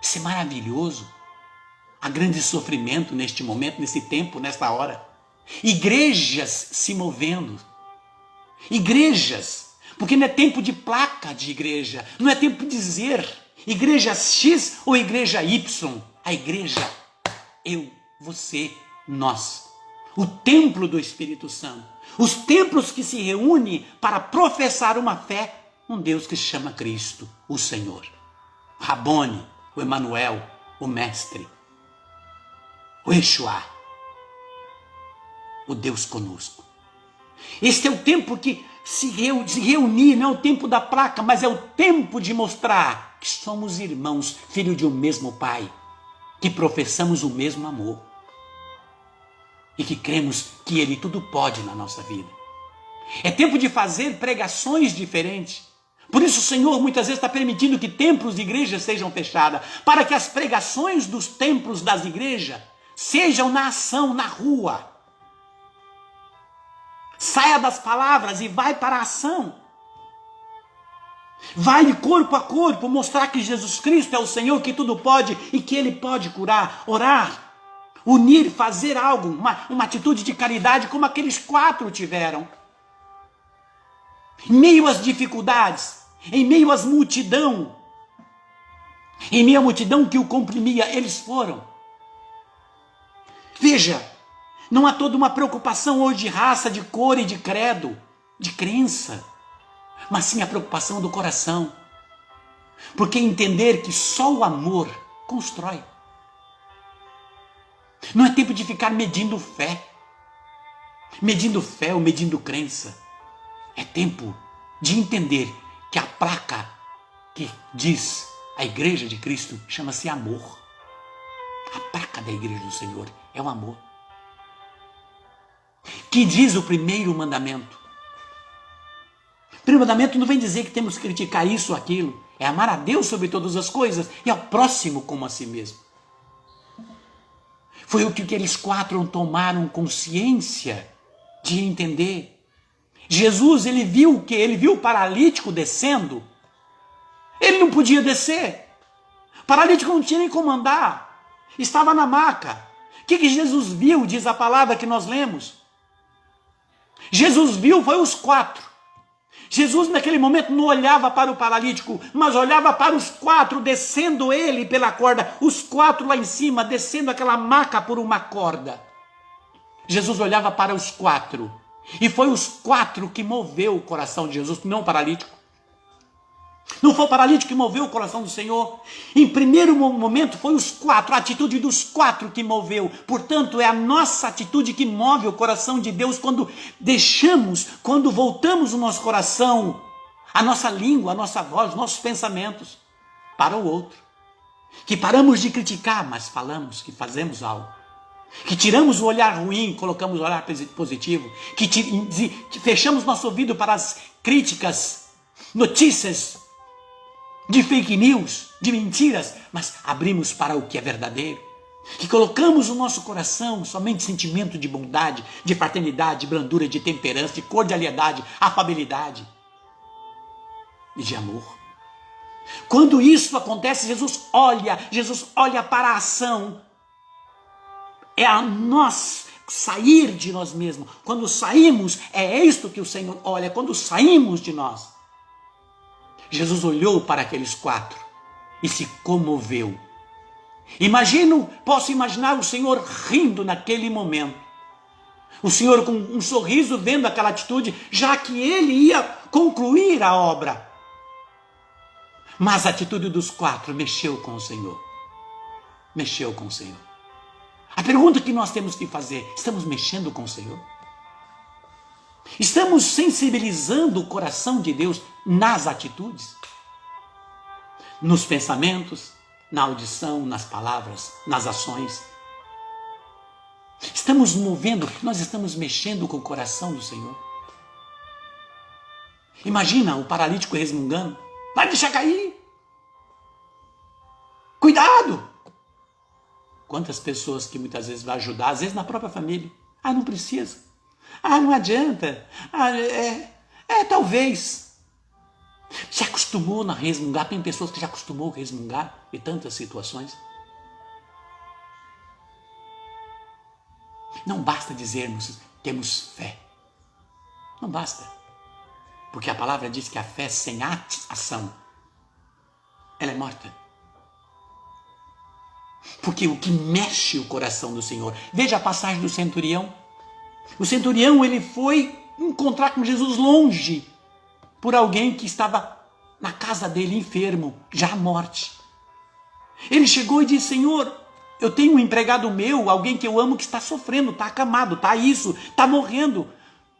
Isso é maravilhoso. Há grande sofrimento neste momento, nesse tempo, nesta hora. Igrejas se movendo. Igrejas. Porque não é tempo de placa de igreja. Não é tempo de dizer igreja X ou igreja Y. A igreja, eu, você, nós. O templo do Espírito Santo. Os templos que se reúnem para professar uma fé, um Deus que se chama Cristo, o Senhor. Rabone, o Emanuel, o Mestre, o Yeshua, o Deus conosco. Este é o tempo que se reunir, não é o tempo da placa, mas é o tempo de mostrar que somos irmãos, filhos de um mesmo Pai, que professamos o mesmo amor. E que cremos que Ele tudo pode na nossa vida. É tempo de fazer pregações diferentes. Por isso o Senhor muitas vezes está permitindo que templos de igrejas sejam fechados, para que as pregações dos templos das igrejas sejam na ação, na rua. Saia das palavras e vai para a ação. Vai de corpo a corpo mostrar que Jesus Cristo é o Senhor que tudo pode e que Ele pode curar, orar. Unir, fazer algo, uma atitude de caridade como aqueles 4 tiveram. Em meio às dificuldades, em meio às multidão, em meio à multidão que o comprimia, eles foram. Veja, não há toda uma preocupação hoje de raça, de cor e de credo, de crença, mas sim a preocupação do coração. Porque entender que só o amor constrói. Não é tempo de ficar medindo fé ou medindo crença. É tempo de entender que a placa que diz a igreja de Cristo chama-se amor. A placa da igreja do Senhor é o amor. Que diz o primeiro mandamento? Primeiro mandamento não vem dizer que temos que criticar isso ou aquilo. É amar a Deus sobre todas as coisas e ao próximo como a si mesmo. Foi o que aqueles 4 tomaram consciência de entender. Jesus, ele viu o quê? Ele viu o paralítico descendo. Ele não podia descer. O paralítico não tinha nem como andar. Estava na maca. O que Jesus viu, diz a palavra que nós lemos? Jesus viu, foi os 4. Jesus naquele momento não olhava para o paralítico, mas olhava para os 4, descendo ele pela corda. Os 4 lá em cima, descendo aquela maca por uma corda. Jesus olhava para os 4. E foi os 4 que moveu o coração de Jesus, não o paralítico. Não foi o paralítico que moveu o coração do Senhor. Em primeiro momento foi os 4, a atitude dos 4 que moveu. Portanto, é a nossa atitude que move o coração de Deus quando deixamos, quando voltamos o nosso coração, a nossa língua, a nossa voz, os nossos pensamentos para o outro. Que paramos de criticar, mas falamos, que fazemos algo. Que tiramos o olhar ruim e colocamos o olhar positivo. Que fechamos nosso ouvido para as críticas, notícias de fake news, de mentiras, mas abrimos para o que é verdadeiro. Que colocamos no nosso coração somente sentimento de bondade, de fraternidade, de brandura, de temperança, de cordialidade, afabilidade e de amor. Quando isso acontece, Jesus olha para a ação. É a nós sair de nós mesmos. Quando saímos, é isto que o Senhor olha. Quando saímos de nós, Jesus olhou para aqueles 4 e se comoveu. Posso imaginar o Senhor rindo naquele momento. O Senhor com um sorriso vendo aquela atitude, já que ele ia concluir a obra. Mas a atitude dos 4 mexeu com o Senhor. Mexeu com o Senhor. A pergunta que nós temos que fazer, estamos mexendo com o Senhor? Estamos sensibilizando o coração de Deus nas atitudes? Nos pensamentos, na audição, nas palavras, nas ações? Estamos movendo, nós estamos mexendo com o coração do Senhor? Imagina o paralítico resmungando. Vai deixar cair. Cuidado. Quantas pessoas que muitas vezes vai ajudar, às vezes na própria família. Não precisa. Não adianta. Talvez. Se acostumou a resmungar. Tem pessoas que já acostumou a resmungar em tantas situações. Não basta dizermos temos fé. Não basta. Porque a palavra diz que a fé sem ação, ela é morta. Porque o que mexe o coração do Senhor. Veja a passagem do centurião. O centurião, ele foi encontrar com Jesus longe por alguém que estava na casa dele enfermo, já à morte. Ele chegou e disse: Senhor, eu tenho um empregado meu, alguém que eu amo, que está sofrendo, está acamado, está morrendo.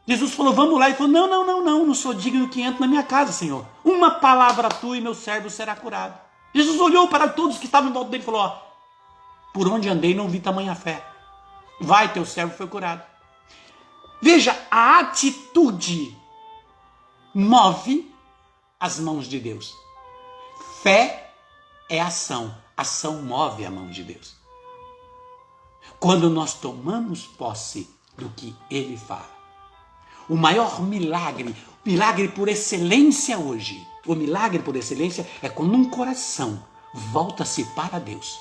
Jesus falou: vamos lá. Ele falou: não sou digno que entre na minha casa, Senhor. Uma palavra tua e meu servo será curado. Jesus olhou para todos que estavam em volta dele e falou: por onde andei não vi tamanha fé. Vai, teu servo foi curado. Veja, a atitude move as mãos de Deus. Fé é ação. Ação move a mão de Deus. Quando nós tomamos posse do que Ele fala. O maior milagre por excelência hoje, o milagre por excelência é quando um coração volta-se para Deus.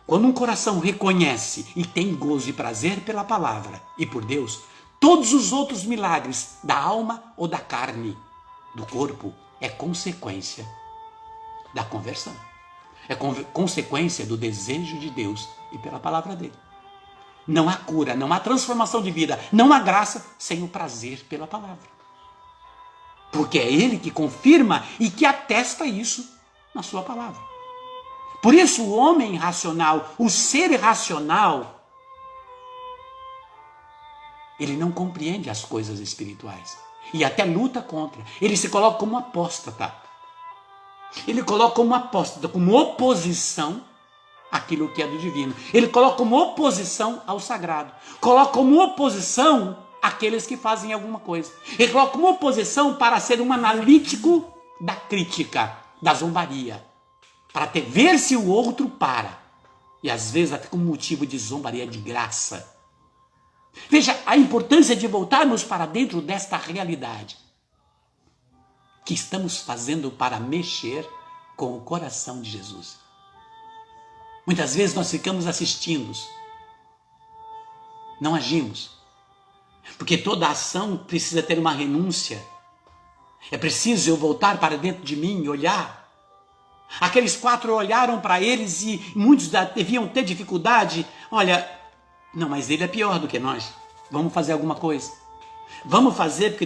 Quando um coração reconhece e tem gozo e prazer pela palavra e por Deus, todos os outros milagres da alma ou da carne, do corpo, é consequência da conversão. É consequência do desejo de Deus e pela palavra dele. Não há cura, não há transformação de vida, não há graça sem o prazer pela palavra. Porque é ele que confirma e que atesta isso na sua palavra. Por isso o homem racional, o ser racional, ele não compreende as coisas espirituais. E até luta contra. Ele se coloca como apóstata. Ele coloca como apóstata, como oposição àquilo que é do divino. Ele coloca como oposição ao sagrado. Coloca como oposição aqueles que fazem alguma coisa. Ele coloca uma oposição para ser um analítico da crítica, da zombaria, para ver se o outro para. E às vezes até como motivo de zombaria de graça. Veja a importância de voltarmos para dentro desta realidade. Que estamos fazendo para mexer com o coração de Jesus. Muitas vezes nós ficamos assistindo, não agimos. Porque toda ação precisa ter uma renúncia. É preciso eu voltar para dentro de mim e olhar. Aqueles 4 olharam para eles e muitos deviam ter dificuldade. Olha, não, mas ele é pior do que nós. Vamos fazer alguma coisa. Vamos fazer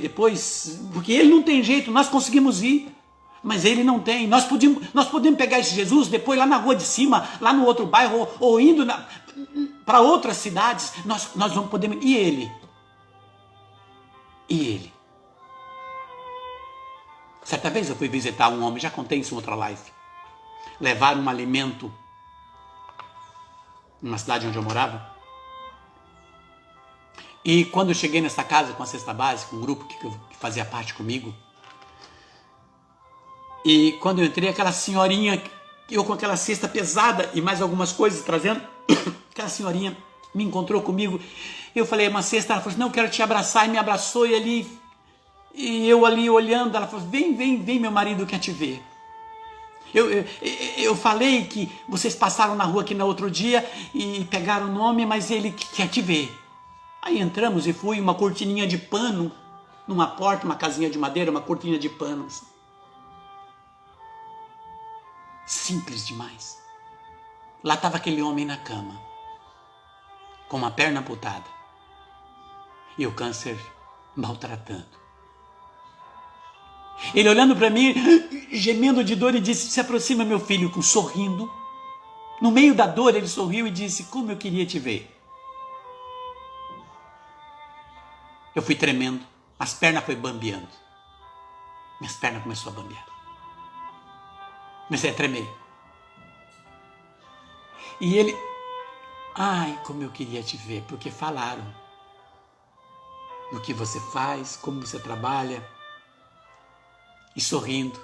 porque ele não tem jeito, nós conseguimos ir. Mas ele não tem. Nós podemos pegar esse Jesus depois lá na rua de cima, lá no outro bairro, ou indo para outras cidades. Nós não podemos. E ele? E ele? Certa vez eu fui visitar um homem, já contei isso em outra live. Levar um alimento numa cidade onde eu morava. E quando eu cheguei nessa casa com a cesta básica, um grupo que fazia parte comigo, e quando eu entrei, aquela senhorinha, eu com aquela cesta pesada e mais algumas coisas trazendo, aquela senhorinha me encontrou comigo. Eu falei, uma cesta, ela falou assim, não, eu quero te abraçar, e me abraçou, e eu ali olhando, ela falou, vem, meu marido quer te ver. Eu falei que vocês passaram na rua aqui no outro dia e pegaram o nome, mas ele quer te ver. Aí entramos e fui uma cortininha de pano, numa porta, uma casinha de madeira, uma cortina de pano. Simples demais. Lá estava aquele homem na cama, com uma perna amputada, e o câncer maltratando. Ele olhando para mim, gemendo de dor, e disse, se aproxima meu filho, sorrindo. No meio da dor ele sorriu e disse, como eu queria te ver. Eu fui tremendo, as pernas foi bambeando. Minhas pernas começaram a bambear. Comecei a tremer. E ele, ai, como eu queria te ver, porque falaram do que você faz, como você trabalha. E sorrindo.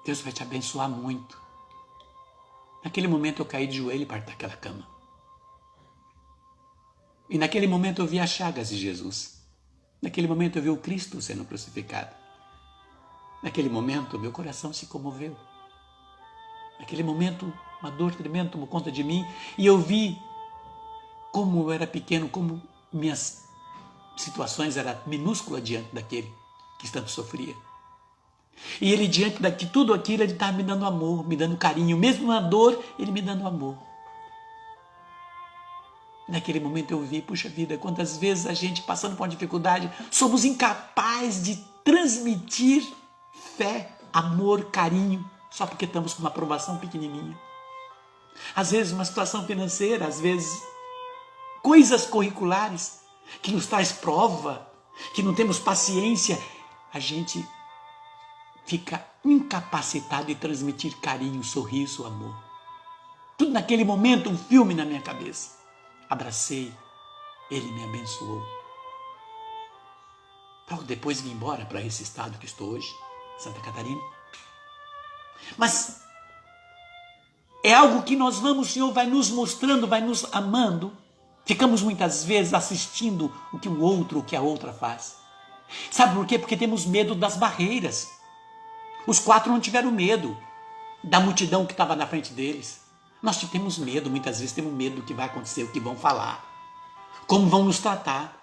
Deus vai te abençoar muito. Naquele momento eu caí de joelho perto daquela cama. E naquele momento eu vi as chagas de Jesus. Naquele momento eu vi o Cristo sendo crucificado. Naquele momento meu coração se comoveu. Naquele momento uma dor tremenda tomou conta de mim. E eu vi como eu era pequeno, como minhas situações eram minúsculas diante daquele que tanto sofria. E ele, diante de tudo aquilo, ele estava me dando amor, me dando carinho. Mesmo na dor, ele me dando amor. Naquele momento eu vi, puxa vida, quantas vezes a gente, passando por uma dificuldade, somos incapazes de transmitir fé, amor, carinho, só porque estamos com uma aprovação pequenininha. Às vezes uma situação financeira, às vezes coisas curriculares, que nos traz prova, que não temos paciência, a gente fica incapacitado de transmitir carinho, sorriso, amor. Tudo naquele momento, um filme na minha cabeça. Abracei, ele me abençoou. Logo depois vim embora para esse estado que estou hoje, Santa Catarina. Mas é algo que nós vamos, o Senhor vai nos mostrando, vai nos amando. Ficamos muitas vezes assistindo o que o outro, o que a outra faz. Sabe por quê? Porque temos medo das barreiras. Os 4 não tiveram medo da multidão que estava na frente deles. Nós temos medo, muitas vezes temos medo do que vai acontecer, o que vão falar, como vão nos tratar.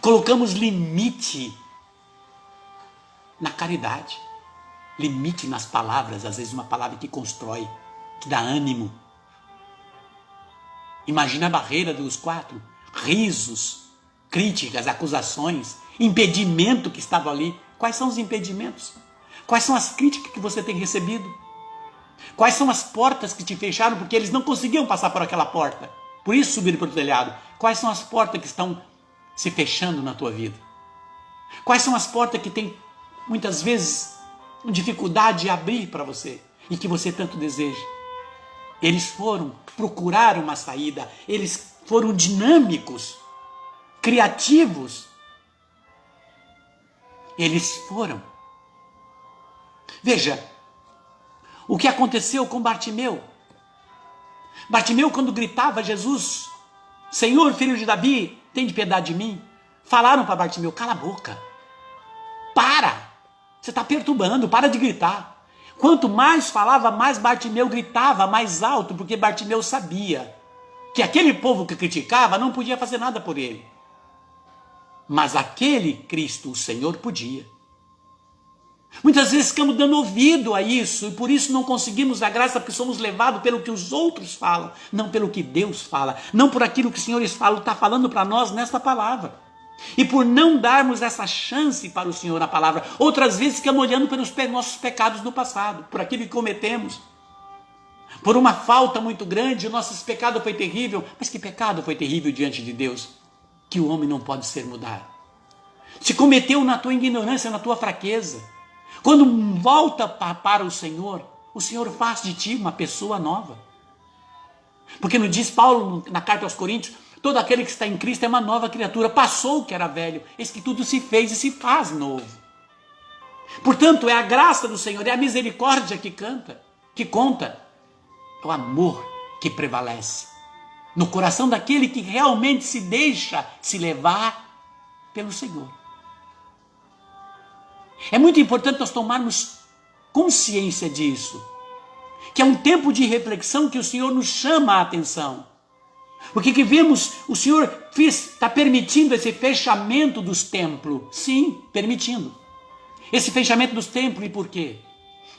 Colocamos limite na caridade, limite nas palavras, às vezes uma palavra que constrói, que dá ânimo. Imagina a barreira dos 4, risos, críticas, acusações, impedimento que estava ali. Quais são os impedimentos? Quais são as críticas que você tem recebido? Quais são as portas que te fecharam porque eles não conseguiam passar por aquela porta? Por isso subiram para o telhado. Quais são as portas que estão se fechando na tua vida? Quais são as portas que tem muitas vezes dificuldade de abrir para você e que você tanto deseja? Eles foram procurar uma saída, eles foram dinâmicos, criativos. Eles foram. Veja, o que aconteceu com Bartimeu. Bartimeu, quando gritava a Jesus, Senhor, filho de Davi, tem de piedade de mim. Falaram para Bartimeu, cala a boca. Para, você está perturbando, para de gritar. Quanto mais falava, mais Bartimeu gritava mais alto, porque Bartimeu sabia que aquele povo que criticava não podia fazer nada por ele. Mas aquele Cristo, o Senhor, podia. Muitas vezes ficamos dando ouvido a isso e por isso não conseguimos a graça, porque somos levados pelo que os outros falam, não pelo que Deus fala, não por aquilo que o Senhor está falando para nós nesta palavra. E por não darmos essa chance para o Senhor na palavra, outras vezes ficamos olhando pelos nossos pecados no passado, por aquilo que cometemos. Por uma falta muito grande, o nosso pecado foi terrível. Mas que pecado foi terrível diante de Deus? Que o homem não pode ser mudado. Se cometeu na tua ignorância, na tua fraqueza. Quando volta para o Senhor faz de ti uma pessoa nova. Porque não diz Paulo na carta aos Coríntios, todo aquele que está em Cristo é uma nova criatura, passou o que era velho, eis que tudo se fez e se faz novo. Portanto, é a graça do Senhor, é a misericórdia que conta, é o amor que prevalece no coração daquele que realmente se deixa se levar pelo Senhor. É muito importante nós tomarmos consciência disso, que é um tempo de reflexão que o Senhor nos chama a atenção. Porque que vemos, o Senhor está permitindo esse fechamento dos templos. Sim, permitindo. Esse fechamento dos templos, e por quê?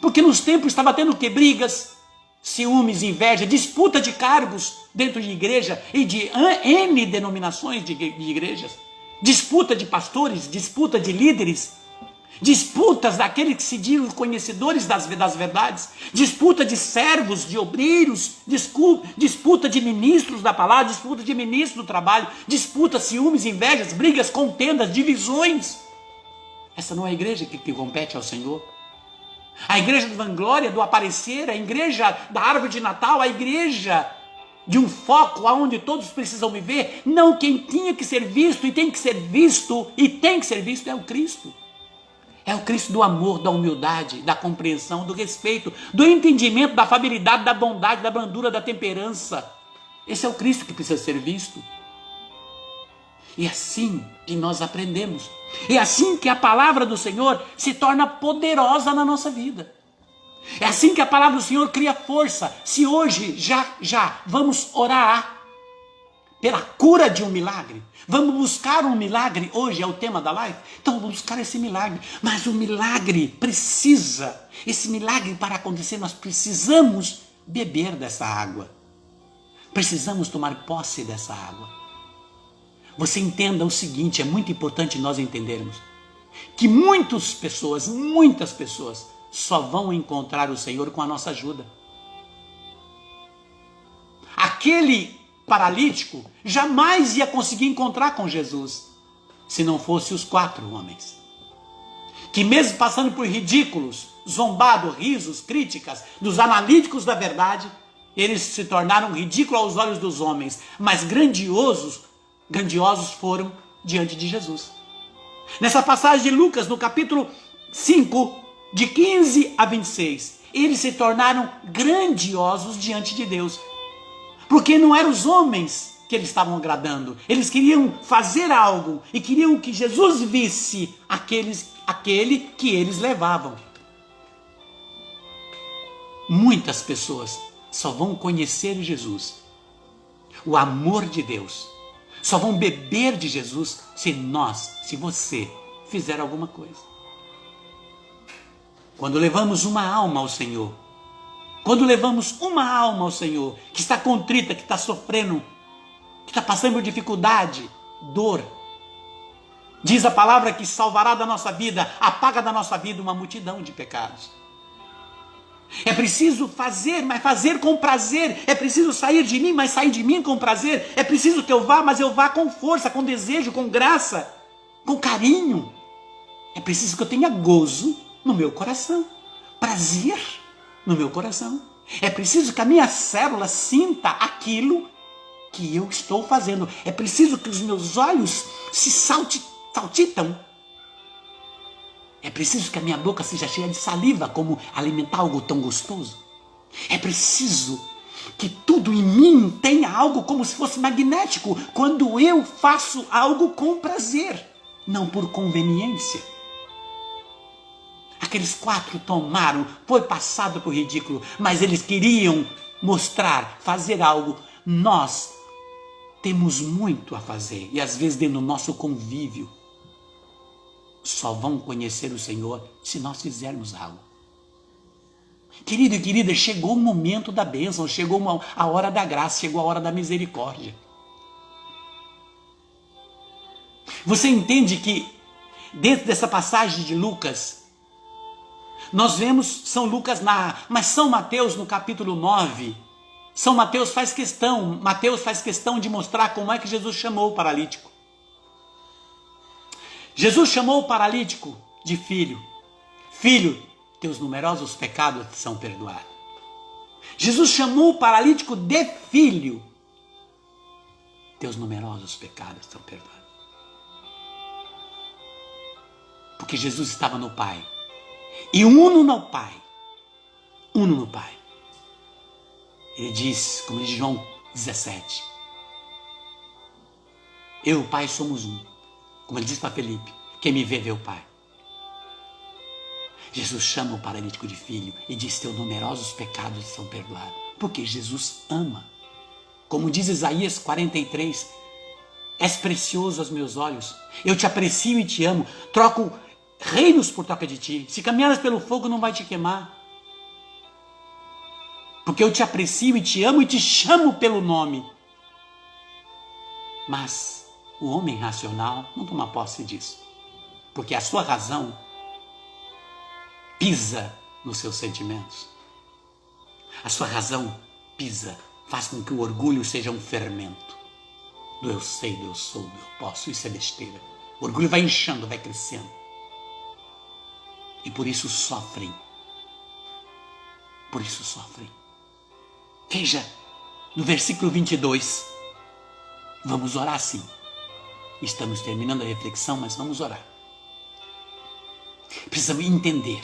Porque nos templos estava tendo que brigas, ciúmes, inveja, disputa de cargos dentro de igreja e de N denominações de igrejas. Disputa de pastores, disputa de líderes. Disputas daqueles que se dizem conhecedores das verdades, disputa de servos, de obreiros, disputa de ministros da palavra, disputa de ministros do trabalho, disputa, ciúmes, invejas, brigas, contendas, divisões. Essa não é a igreja que compete ao Senhor. A igreja da vanglória, do aparecer, a igreja da árvore de Natal, a igreja de um foco aonde todos precisam me ver. Não, quem tinha que ser visto e tem que ser visto é o Cristo. É o Cristo do amor, da humildade, da compreensão, do respeito, do entendimento, da afabilidade, da bondade, da brandura, da temperança. Esse é o Cristo que precisa ser visto. E é assim que nós aprendemos. É assim que a palavra do Senhor se torna poderosa na nossa vida. É assim que a palavra do Senhor cria força. Se hoje já vamos orar pela cura de um milagre, vamos buscar um milagre, hoje é o tema da live, então vamos buscar esse milagre, mas o milagre precisa, esse milagre para acontecer, nós precisamos beber dessa água, precisamos tomar posse dessa água. Você entenda o seguinte, é muito importante nós entendermos, que muitas pessoas só vão encontrar o Senhor com a nossa ajuda. Aquele paralítico jamais ia conseguir encontrar com Jesus se não fosse os 4 homens que, mesmo passando por ridículos, zombados, risos, críticas dos analíticos da verdade, eles se tornaram ridículos aos olhos dos homens, mas grandiosos foram diante de Jesus. Nessa passagem de Lucas, no capítulo 5, de 15 a 26, eles se tornaram grandiosos diante de Deus. Porque não eram os homens que eles estavam agradando. Eles queriam fazer algo e queriam que Jesus visse aquele que eles levavam. Muitas pessoas só vão conhecer Jesus, o amor de Deus, só vão beber de Jesus se você fizer alguma coisa. Quando levamos uma alma ao Senhor, que está contrita, que está sofrendo, que está passando por dificuldade, dor, diz a palavra que salvará da nossa vida, apaga da nossa vida uma multidão de pecados. É preciso fazer, mas fazer com prazer. É preciso sair de mim, mas sair de mim com prazer. É preciso que eu vá, mas eu vá com força, com desejo, com graça, com carinho. É preciso que eu tenha gozo no meu coração, prazer no meu coração. É preciso que a minha célula sinta aquilo que eu estou fazendo. É preciso que os meus olhos se saltitam. É preciso que a minha boca seja cheia de saliva, como alimentar algo tão gostoso. É preciso que tudo em mim tenha algo como se fosse magnético, quando eu faço algo com prazer, não por conveniência. Aqueles 4 tomaram, foi passado por ridículo, mas eles queriam mostrar, fazer algo. Nós temos muito a fazer, e às vezes dentro do nosso convívio, só vão conhecer o Senhor se nós fizermos algo. Querido e querida, chegou o momento da bênção, chegou a hora da graça, chegou a hora da misericórdia. Você entende que dentro dessa passagem de Lucas, nós vemos São Lucas mas São Mateus no capítulo 9, Mateus faz questão de mostrar como é que Jesus chamou o paralítico. Jesus chamou o paralítico de filho. Filho, teus numerosos pecados te são perdoados. Jesus chamou o paralítico de filho. Teus numerosos pecados estão perdoados. Porque Jesus estava no Pai. E uno no Pai. Ele diz, como diz João 17. Eu e o Pai somos um. Como ele diz para Felipe, quem me vê o Pai. Jesus chama o paralítico de filho e diz, teus numerosos pecados são perdoados. Porque Jesus ama. Como diz Isaías 43, és precioso aos meus olhos. Eu te aprecio e te amo. Troco reinos por troca de ti. Se caminhares pelo fogo, não vai te queimar. Porque eu te aprecio e te amo e te chamo pelo nome. Mas o homem racional não toma posse disso. Porque a sua razão pisa nos seus sentimentos. A sua razão pisa, faz com que o orgulho seja um fermento. Do eu sei, do eu sou, do eu posso, isso é besteira. O orgulho vai inchando, vai crescendo. E por isso sofrem. Veja, no versículo 22, vamos orar sim. Estamos terminando a reflexão, mas vamos orar. Precisamos entender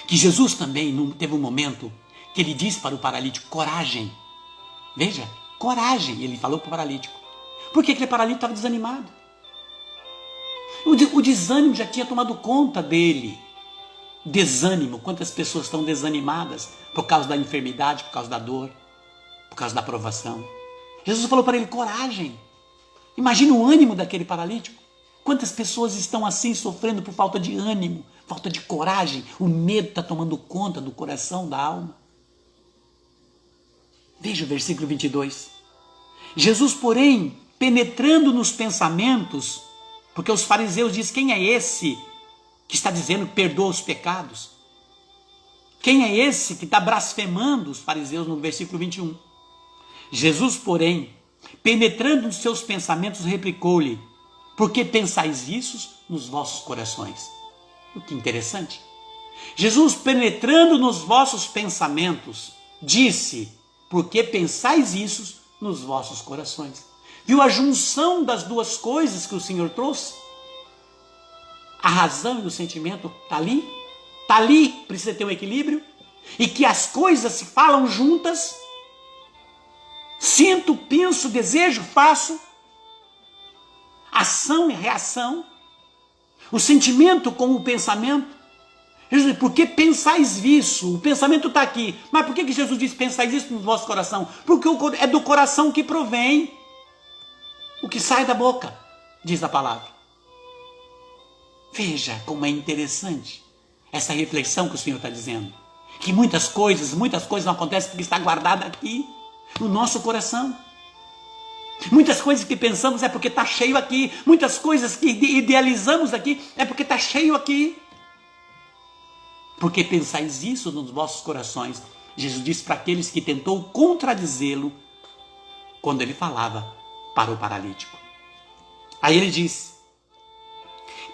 que Jesus também teve um momento que ele disse para o paralítico, coragem. Veja, coragem, ele falou para o paralítico. Porque aquele paralítico estava desanimado. O desânimo já tinha tomado conta dele. Desânimo, quantas pessoas estão desanimadas por causa da enfermidade, por causa da dor, por causa da provação. Jesus falou para ele, coragem. Imagina o ânimo daquele paralítico. Quantas pessoas estão assim sofrendo por falta de ânimo, falta de coragem. O medo está tomando conta do coração, da alma. Veja o versículo 22. Jesus, porém, penetrando nos pensamentos, porque os fariseus dizem, quem é esse que está dizendo que perdoa os pecados? Quem é esse que está blasfemando os fariseus no versículo 21? Jesus, porém, penetrando nos seus pensamentos, replicou-lhe, por que pensais isso nos vossos corações? O que interessante. Jesus, penetrando nos vossos pensamentos, disse, por que pensais isso nos vossos corações? Viu a junção das duas coisas que o Senhor trouxe? A razão e o sentimento está ali, precisa ter um equilíbrio, e que as coisas se falam juntas, sinto, penso, desejo, faço, ação e reação, o sentimento com o pensamento. Jesus diz, por que pensais isso? O pensamento está aqui, mas por que Jesus diz, pensais isso no vosso coração? Porque é do coração que provém o que sai da boca, diz a palavra. Veja como é interessante essa reflexão que o Senhor está dizendo. Que muitas coisas não acontecem porque está guardada aqui, no nosso coração. Muitas coisas que pensamos é porque está cheio aqui. Muitas coisas que idealizamos aqui é porque está cheio aqui. Porque pensais isso nos vossos corações. Jesus disse para aqueles que tentou contradizê-lo quando ele falava para o paralítico. Aí ele diz,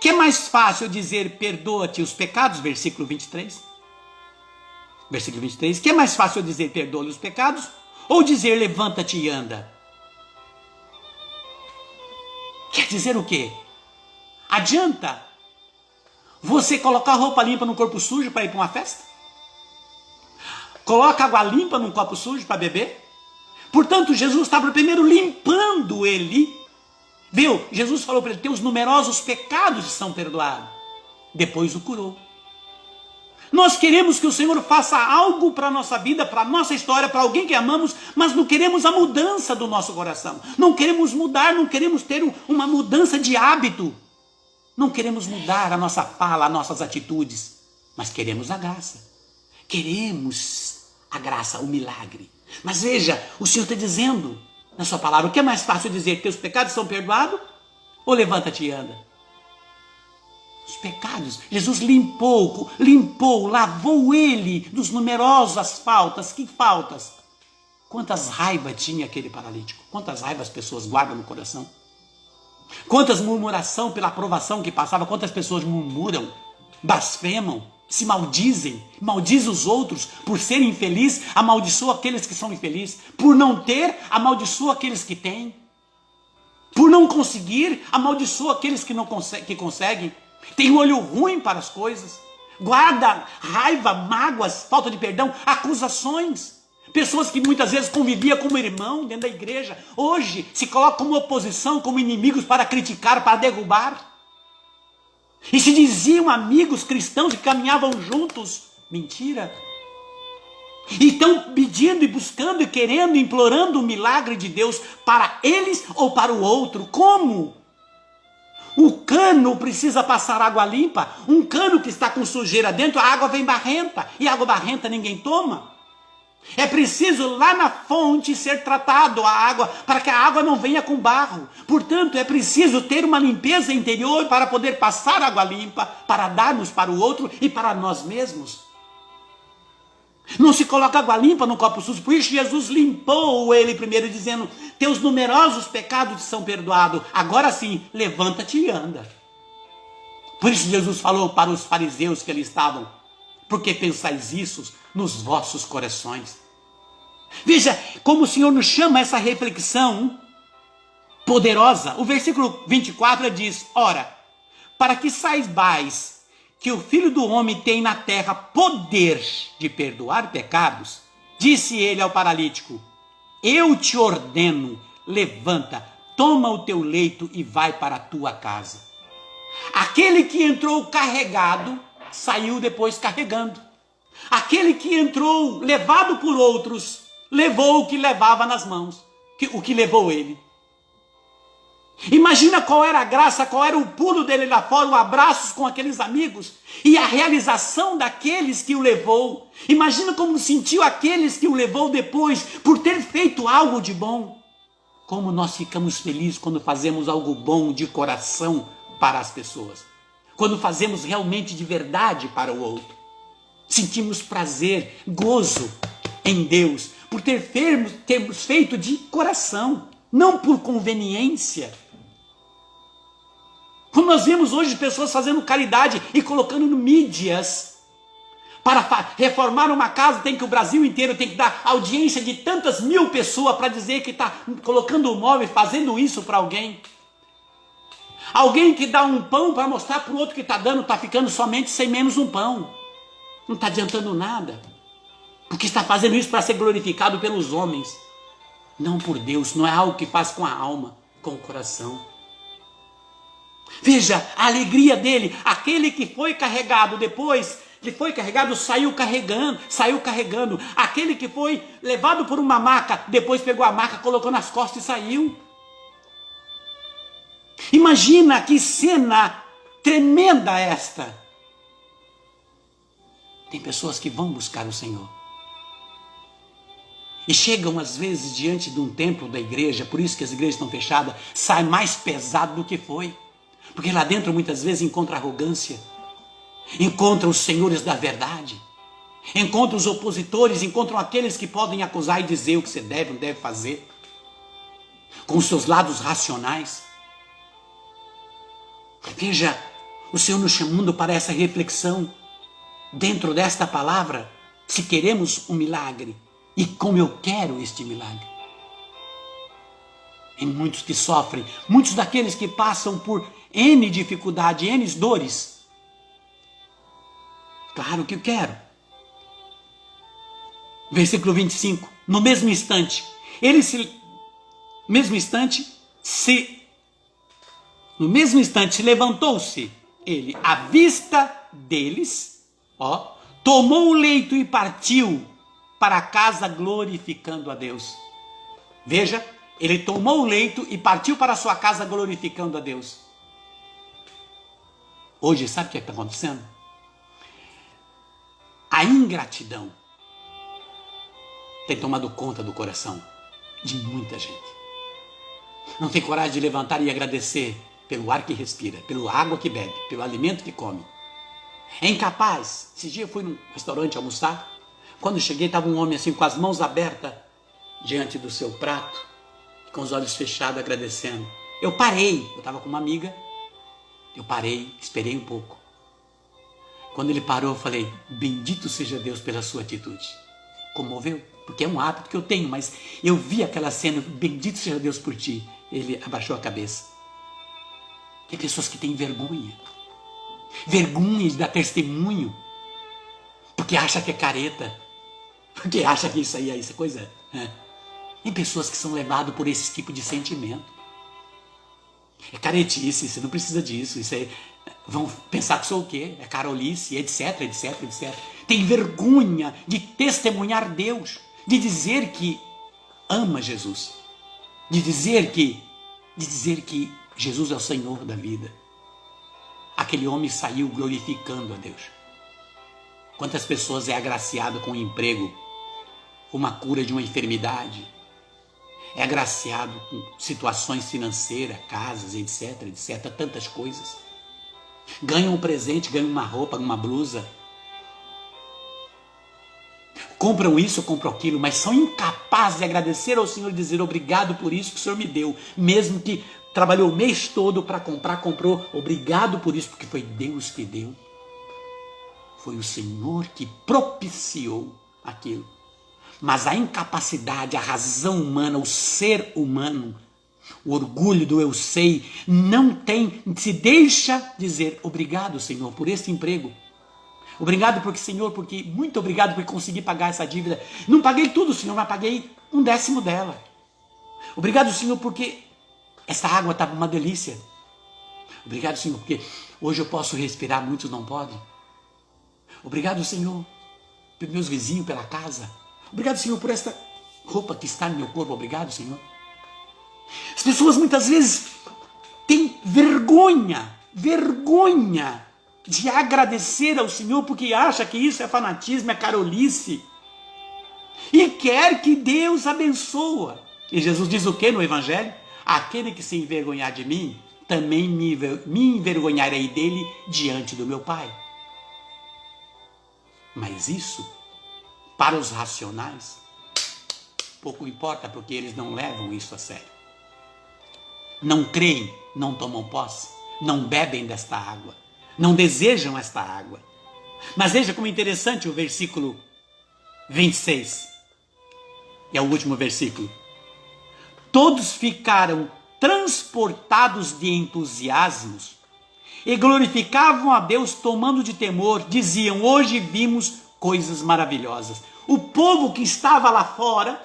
que é mais fácil dizer perdoa-te os pecados, versículo 23. Versículo 23, que é mais fácil dizer perdoa-lhe os pecados Ou dizer levanta-te e anda? Quer dizer o quê? Adianta você colocar roupa limpa no corpo sujo para ir para uma festa? Coloca água limpa num copo sujo para beber? Portanto, Jesus estava primeiro limpando ele. Viu? Jesus falou para ele, teus numerosos pecados são perdoados. Depois o curou. Nós queremos que o Senhor faça algo para a nossa vida, para a nossa história, para alguém que amamos, mas não queremos a mudança do nosso coração. Não queremos mudar, não queremos ter uma mudança de hábito. Não queremos mudar a nossa fala, as nossas atitudes, mas queremos a graça. Queremos a graça, o milagre. Mas veja, o Senhor está dizendo na sua palavra, o que é mais fácil dizer? Teus pecados são perdoados? Ou levanta-te e anda? Os pecados, Jesus limpou, lavou ele dos numerosas faltas. Que faltas? Quantas raivas tinha aquele paralítico? Quantas raivas as pessoas guardam no coração? Quantas murmuração pela aprovação que passava? Quantas pessoas murmuram, blasfemam, se maldizem os outros por serem infelizes, amaldiçoa aqueles que são infelizes. Por não ter, amaldiçoa aqueles que têm. Por não conseguir, amaldiçoa aqueles que conseguem. Tem um olho ruim para as coisas. Guarda raiva, mágoas, falta de perdão, acusações. Pessoas que muitas vezes conviviam como irmão dentro da igreja, hoje se colocam como oposição, como inimigos para criticar, para derrubar. E se diziam amigos cristãos que caminhavam juntos. Mentira. E estão pedindo e buscando e querendo, implorando o milagre de Deus para eles ou para o outro. Como? O cano precisa passar água limpa. Um cano que está com sujeira dentro, a água vem barrenta. E água barrenta ninguém toma. É preciso lá na fonte ser tratado a água, para que a água não venha com barro. Portanto, é preciso ter uma limpeza interior para poder passar água limpa, para darmos para o outro e para nós mesmos. Não se coloca água limpa no copo sujo. Por isso Jesus limpou ele primeiro, dizendo, teus numerosos pecados te são perdoados. Agora sim, levanta-te e anda. Por isso Jesus falou para os fariseus que ali estavam, porque pensais isso nos vossos corações. Veja como o Senhor nos chama a essa reflexão poderosa. O versículo 24 diz, ora, para que saibais que o Filho do Homem tem na terra poder de perdoar pecados, disse ele ao paralítico, eu te ordeno, levanta, toma o teu leito e vai para a tua casa. Aquele que entrou carregado, saiu depois carregando. Aquele que entrou levado por outros, levou o que levava nas mãos, o que levou ele. Imagina qual era a graça, qual era o pulo dele lá fora, o abraço com aqueles amigos e a realização daqueles que o levou. Imagina como sentiu aqueles que o levou depois por ter feito algo de bom. Como nós ficamos felizes quando fazemos algo bom de coração para as pessoas. Quando fazemos realmente de verdade para o outro. Sentimos prazer, gozo em Deus por termos feito de coração, não por conveniência. Como nós vemos hoje pessoas fazendo caridade e colocando no mídias. Para reformar uma casa tem que o Brasil inteiro tem que dar audiência de tantas mil pessoas para dizer que está colocando o móvel, fazendo isso para alguém. Alguém que dá um pão para mostrar para o outro que está dando, está ficando somente sem menos um pão. Não está adiantando nada. Porque está fazendo isso para ser glorificado pelos homens. Não por Deus, não é algo que faz com a alma, com o coração. Veja a alegria dele, aquele que foi carregado depois, que foi carregado, saiu carregando. Aquele que foi levado por uma maca, depois pegou a maca, colocou nas costas e saiu. Imagina que cena tremenda esta. Tem pessoas que vão buscar o Senhor. E chegam às vezes diante de um templo da igreja, por isso que as igrejas estão fechadas, sai mais pesado do que foi. Porque lá dentro muitas vezes encontra arrogância, encontra os senhores da verdade, encontra os opositores, encontram aqueles que podem acusar e dizer o que você deve ou não deve fazer, com os seus lados racionais. Veja, o Senhor nos chamando para essa reflexão, dentro desta palavra, se queremos um milagre, E como eu quero este milagre. Em muitos que sofrem, muitos daqueles que passam por N dificuldade, N dores. Claro que eu quero. Versículo 25. No mesmo instante, levantou-se ele à vista deles, tomou o leito e partiu para casa glorificando a Deus. Veja, ele tomou o leito e partiu para a sua casa glorificando a Deus. Hoje, sabe o que está acontecendo? A ingratidão tem tomado conta do coração de muita gente. Não tem coragem de levantar e agradecer pelo ar que respira, pela água que bebe, pelo alimento que come. É incapaz. Esse dia eu fui num restaurante almoçar. Quando cheguei, estava um homem assim com as mãos abertas diante do seu prato, com os olhos fechados, agradecendo. Eu parei, eu estava com uma amiga, eu parei, esperei um pouco. Quando ele parou, eu falei, bendito seja Deus pela sua atitude. Comoveu, porque é um hábito que eu tenho, mas eu vi aquela cena, bendito seja Deus por ti. Ele abaixou a cabeça. Tem pessoas que têm vergonha de dar testemunho, porque acha que é careta, porque acha que isso é coisa. Tem pessoas que são levadas por esse tipo de sentimento. É caretice, você não precisa disso, isso aí, vão pensar que sou o quê? É carolice, etc, etc, etc. Tem vergonha de testemunhar Deus, de dizer que ama Jesus, de dizer que Jesus é o Senhor da vida. Aquele homem saiu glorificando a Deus. Quantas pessoas é agraciado com um emprego, uma cura de uma enfermidade, é agraciado com situações financeiras, casas, etc, etc, tantas coisas. Ganham um presente, ganham uma roupa, uma blusa. Compram isso, compram aquilo, mas são incapazes de agradecer ao Senhor e dizer obrigado por isso que o Senhor me deu. Mesmo que trabalhou o mês todo para comprar, comprou. Obrigado por isso, porque foi Deus que deu. Foi o Senhor que propiciou aquilo. Mas a incapacidade, a razão humana, o ser humano, o orgulho do eu sei, não tem, se deixa dizer obrigado, Senhor, por esse emprego. Obrigado porque, Senhor, porque muito obrigado por conseguir pagar essa dívida. Não paguei tudo, Senhor, mas paguei 1/10 dela. Obrigado, Senhor, porque essa água está uma delícia. Obrigado, Senhor, porque hoje eu posso respirar, muitos não podem. Obrigado, Senhor, pelos meus vizinhos, pela casa. Obrigado, Senhor, por esta roupa que está no meu corpo. Obrigado, Senhor. As pessoas muitas vezes têm vergonha de agradecer ao Senhor porque acha que isso é fanatismo, é carolice. E quer que Deus abençoe. E Jesus diz o que no Evangelho? Aquele que se envergonhar de mim, também me envergonharei dele diante do meu Pai. Mas isso, para os racionais, pouco importa, porque eles não levam isso a sério. Não creem, não tomam posse, não bebem desta água, não desejam esta água. Mas veja como é interessante o versículo 26. É o último versículo. Todos ficaram transportados de entusiasmos e glorificavam a Deus tomando de temor, diziam, hoje vimos coisas maravilhosas. O povo que estava lá fora,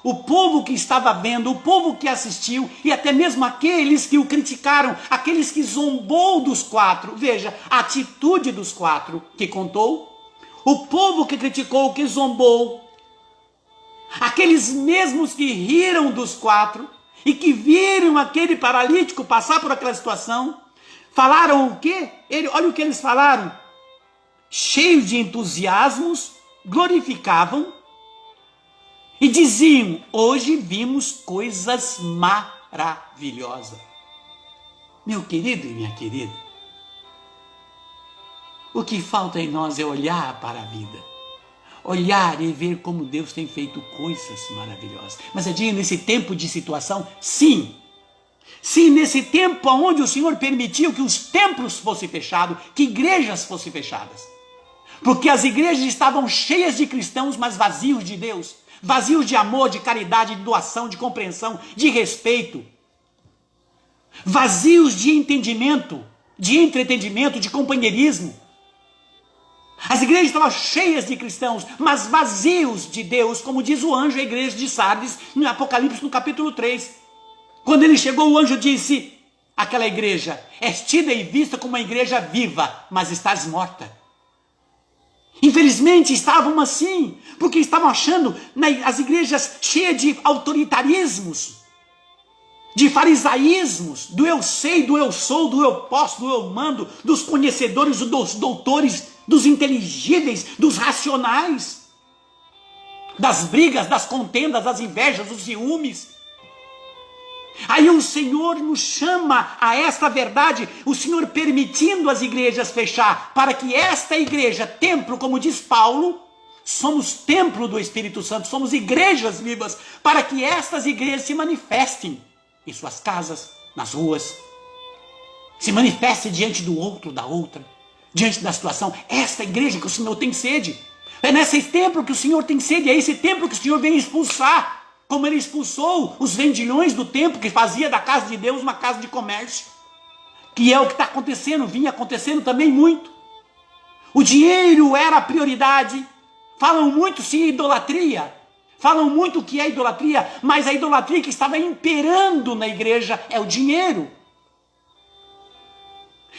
o povo que estava vendo, o povo que assistiu e até mesmo aqueles que o criticaram, aqueles que zombou dos 4, veja, a atitude dos 4 que contou, o povo que criticou, que zombou, aqueles mesmos que riram dos 4 e que viram aquele paralítico passar por aquela situação, falaram o quê? Olha o que eles falaram. Cheios de entusiasmos, glorificavam e diziam, hoje vimos coisas maravilhosas. Meu querido e minha querida, o que falta em nós é olhar para a vida. Olhar e ver como Deus tem feito coisas maravilhosas. Mas eu digo, nesse tempo de situação, sim. Sim, nesse tempo onde o Senhor permitiu que os templos fossem fechados, que igrejas fossem fechadas. Porque as igrejas estavam cheias de cristãos, mas vazios de Deus. Vazios de amor, de caridade, de doação, de compreensão, de respeito. Vazios de entendimento, de entretenimento, de companheirismo. As igrejas estavam cheias de cristãos, mas vazios de Deus, como diz o anjo à igreja de Sardes, no Apocalipse, no capítulo 3. Quando ele chegou, o anjo disse àquela igreja: és tida e vista como uma igreja viva, mas estás morta. Infelizmente estavam assim, porque estavam achando as igrejas cheias de autoritarismos, de farisaísmos, do eu sei, do eu sou, do eu posso, do eu mando, dos conhecedores, dos doutores, dos inteligíveis, dos racionais, das brigas, das contendas, das invejas, dos ciúmes. Aí o Senhor nos chama a esta verdade, o Senhor permitindo as igrejas fechar, para que esta igreja, templo, como diz Paulo, somos templo do Espírito Santo, somos igrejas vivas, para que estas igrejas se manifestem em suas casas, nas ruas, se manifestem diante do outro, da outra, diante da situação. Esta igreja que o Senhor tem sede, é nesse templo que o Senhor tem sede, é esse templo que o Senhor vem expulsar, como ele expulsou os vendilhões do templo, que fazia da casa de Deus uma casa de comércio, que é o que está acontecendo, vinha acontecendo também muito. O dinheiro era a prioridade. Falam muito se idolatria, falam muito o que é idolatria, mas a idolatria que estava imperando na igreja é o dinheiro.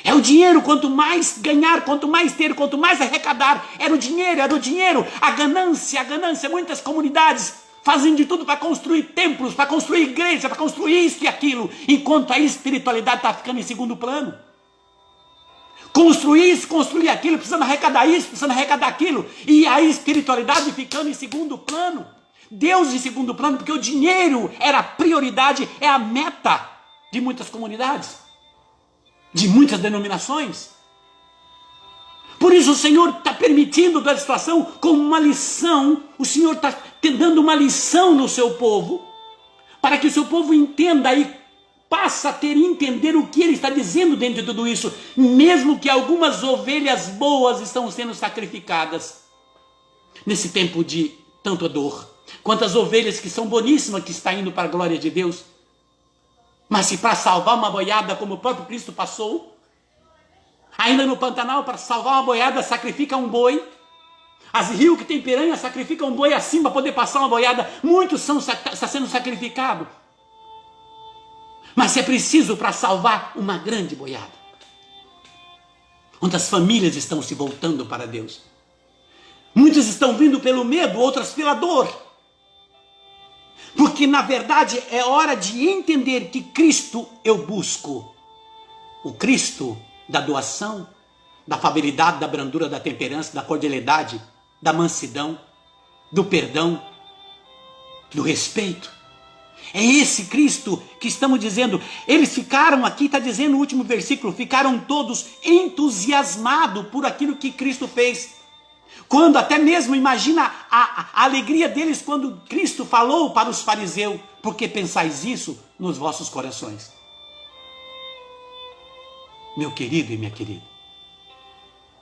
É o dinheiro, quanto mais ganhar, quanto mais ter, quanto mais arrecadar, era o dinheiro, a ganância, muitas comunidades fazem de tudo para construir templos, para construir igreja, para construir isso e aquilo, enquanto a espiritualidade está ficando em segundo plano. Construir isso, construir aquilo, precisando arrecadar isso, precisando arrecadar aquilo, e a espiritualidade ficando em segundo plano. Deus em segundo plano, porque o dinheiro era a prioridade, é a meta de muitas comunidades, de muitas denominações. Por isso o Senhor está permitindo toda a situação como uma lição. O Senhor está dando uma lição no seu povo, para que o seu povo entenda e passe a entender o que ele está dizendo dentro de tudo isso, mesmo que algumas ovelhas boas estão sendo sacrificadas nesse tempo de tanta dor. Quantas ovelhas que são boníssimas, que está indo para a glória de Deus, mas se para salvar uma boiada, como o próprio Cristo passou, ainda no Pantanal, para salvar uma boiada, sacrifica um boi. As rios que tem piranha sacrificam um boi assim para poder passar uma boiada. Muitos está sendo sacrificados. Mas se é preciso para salvar uma grande boiada. Quantas famílias estão se voltando para Deus? Muitos estão vindo pelo medo, outras pela dor. Porque na verdade é hora de entender que Cristo eu busco. O Cristo da doação, da afabilidade, da brandura, da temperança, da cordialidade, da mansidão, do perdão, do respeito. É esse Cristo que estamos dizendo. Eles ficaram, aqui está dizendo no último versículo, ficaram todos entusiasmados por aquilo que Cristo fez. Quando até mesmo, imagina a alegria deles quando Cristo falou para os fariseus: por que pensais isso nos vossos corações? Meu querido e minha querida,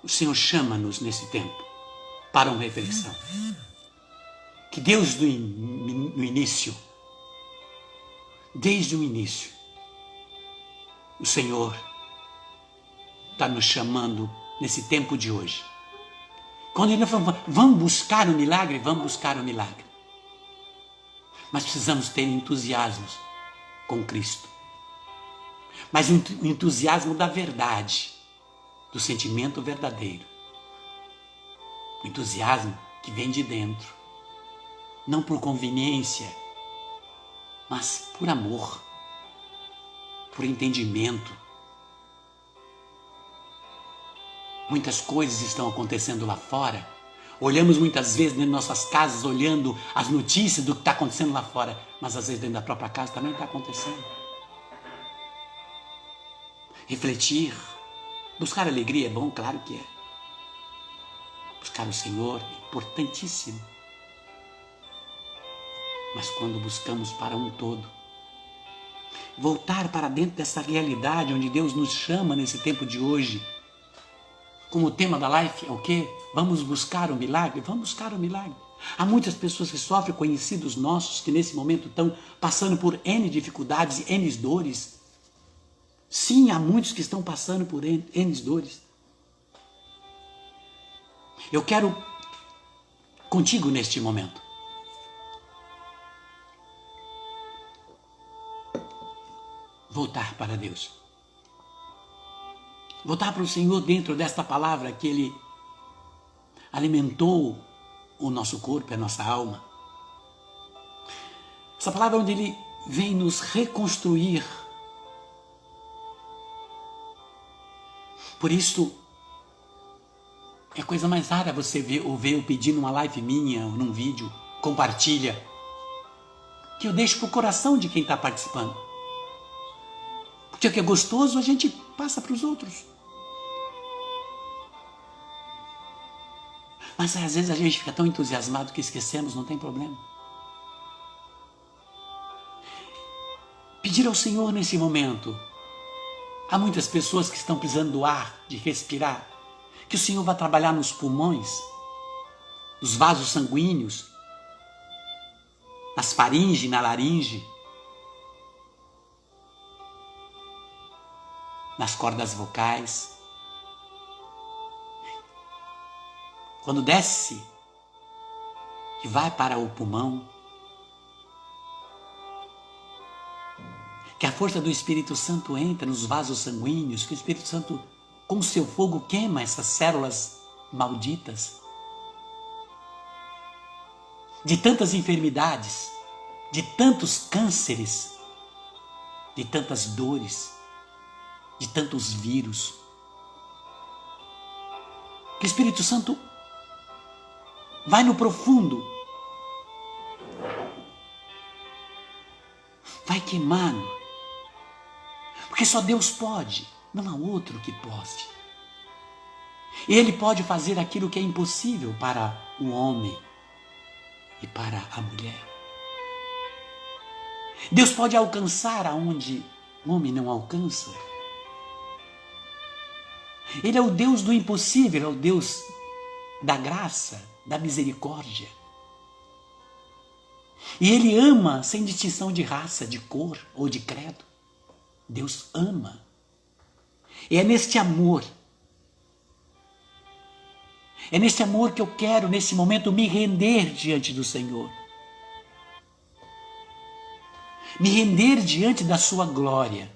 o Senhor chama-nos nesse tempo para uma reflexão. Que Deus no início, desde o início, o Senhor está nos chamando nesse tempo de hoje. Quando Ele fala, vamos buscar o milagre, vamos buscar o milagre. Mas precisamos ter entusiasmos com Cristo. Mas o entusiasmo da verdade, do sentimento verdadeiro. O entusiasmo que vem de dentro. Não por conveniência, mas por amor, por entendimento. Muitas coisas estão acontecendo lá fora. Olhamos muitas vezes dentro de nossas casas, olhando as notícias do que está acontecendo lá fora, mas às vezes dentro da própria casa também está acontecendo. Refletir, buscar alegria é bom, claro que é. Buscar o Senhor é importantíssimo. Mas quando buscamos para um todo, voltar para dentro dessa realidade onde Deus nos chama nesse tempo de hoje, como o tema da live é o quê? Vamos buscar o milagre? Vamos buscar o milagre. Há muitas pessoas que sofrem, conhecidos nossos, que nesse momento estão passando por N dificuldades e N dores. Sim, há muitos que estão passando por N dores. Eu quero, contigo neste momento, voltar para Deus. Voltar para o Senhor dentro desta palavra que Ele alimentou o nosso corpo, a nossa alma. Essa palavra onde Ele vem nos reconstruir. Por isso, é coisa mais rara você ver eu pedindo uma live minha, ou num vídeo, compartilha, que eu deixo para o coração de quem está participando. Porque o que é gostoso a gente passa para os outros. Mas às vezes a gente fica tão entusiasmado que esquecemos, não tem problema. Pedir ao Senhor nesse momento. Há muitas pessoas que estão precisando do ar, de respirar. Que o Senhor vai trabalhar nos pulmões, nos vasos sanguíneos, nas faringe, na laringe, nas cordas vocais. Quando desce e vai para o pulmão, que a força do Espírito Santo entra nos vasos sanguíneos, que o Espírito Santo, com o seu fogo, queima essas células malditas de tantas enfermidades, de tantos cânceres, de tantas dores, de tantos vírus. Que o Espírito Santo vai no profundo, vai queimando, porque só Deus pode, não há outro que possa. Ele pode fazer aquilo que é impossível para o homem e para a mulher. Deus pode alcançar aonde o homem não alcança. Ele é o Deus do impossível, é o Deus da graça, da misericórdia. E Ele ama sem distinção de raça, de cor ou de credo. Deus ama. E é neste amor que eu quero, nesse momento, me render diante do Senhor. Me render diante da sua glória,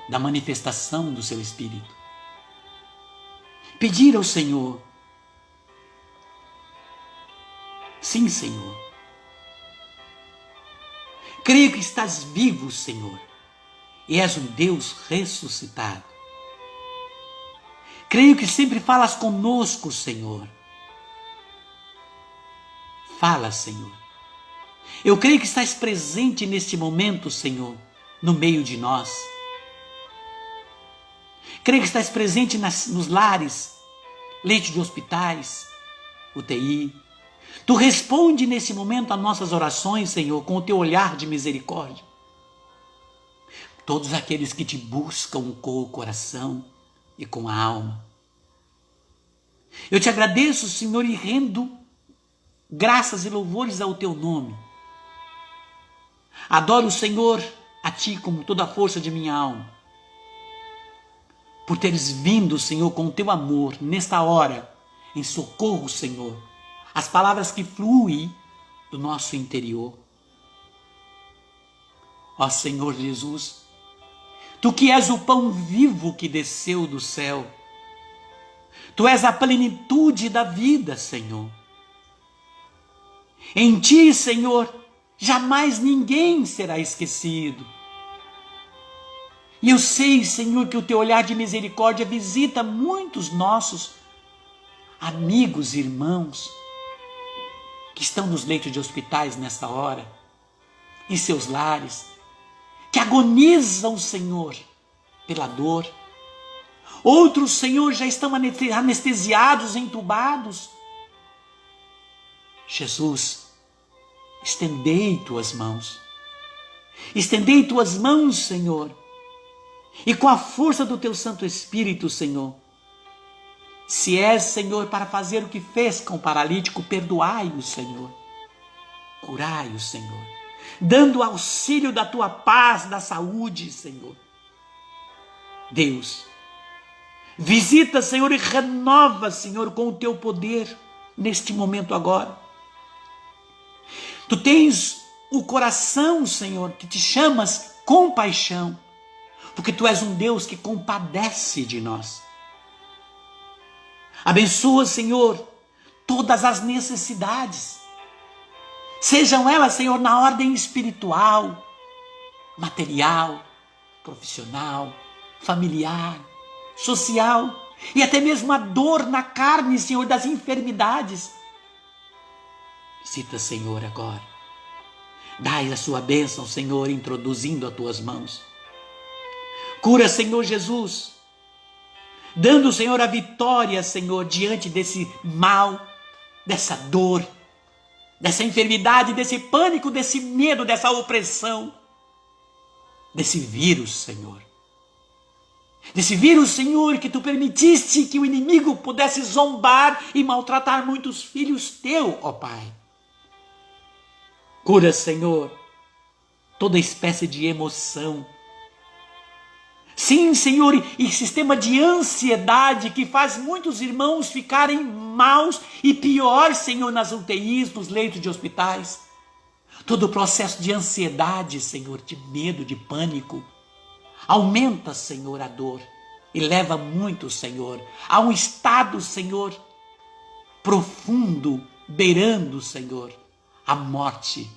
da manifestação do seu Espírito. Pedir ao Senhor, sim, Senhor. Creio que estás vivo, Senhor, e és um Deus ressuscitado. Creio que sempre falas conosco, Senhor. Fala, Senhor. Eu creio que estás presente neste momento, Senhor, no meio de nós. Creio que estás presente nos lares, leitos de hospitais, UTI. Tu responde nesse momento às nossas orações, Senhor, com o teu olhar de misericórdia. Todos aqueles que te buscam com o coração e com a alma. Eu te agradeço, Senhor, e rendo graças e louvores ao teu nome. Adoro o Senhor a ti com toda a força de minha alma. Por teres vindo, Senhor, com o teu amor, nesta hora, em socorro, Senhor, as palavras que fluem do nosso interior. Ó Senhor Jesus, Tu que és o pão vivo que desceu do céu, Tu és a plenitude da vida, Senhor. Em Ti, Senhor, jamais ninguém será esquecido. E eu sei, Senhor, que o Teu olhar de misericórdia visita muitos nossos amigos e irmãos que estão nos leitos de hospitais nesta hora, em seus lares, que agonizam, Senhor, pela dor. Outros, Senhor, já estão anestesiados, entubados. Jesus, estendei Tuas mãos. Estendei Tuas mãos, Senhor. E com a força do Teu Santo Espírito, Senhor, Se és, Senhor, para fazer o que fez com o paralítico, perdoai-o, Senhor. Curai-o, Senhor. Dando auxílio da tua paz, da saúde, Senhor. Deus, visita, Senhor, e renova, Senhor, com o teu poder neste momento agora. Tu tens o coração, Senhor, que te chamas compaixão, porque tu és um Deus que compadece de nós. Abençoa, Senhor, todas as necessidades, sejam elas, Senhor, na ordem espiritual, material, profissional, familiar, social, e até mesmo a dor na carne, Senhor, das enfermidades. Visita, Senhor, agora. Dai a sua bênção, Senhor, introduzindo as tuas mãos. Cura, Senhor Jesus, dando, Senhor, a vitória, Senhor, diante desse mal, dessa dor, dessa enfermidade, desse pânico, desse medo, dessa opressão, desse vírus, Senhor. Desse vírus, Senhor, que tu permitiste que o inimigo pudesse zombar e maltratar muitos filhos teus, ó Pai. Cura, Senhor, toda espécie de emoção. Sim, Senhor, e sistema de ansiedade que faz muitos irmãos ficarem maus e pior, Senhor, nas UTIs, nos leitos de hospitais. Todo o processo de ansiedade, Senhor, de medo, de pânico, aumenta, Senhor, a dor e leva muito, Senhor, a um estado, Senhor, profundo, beirando, Senhor, a morte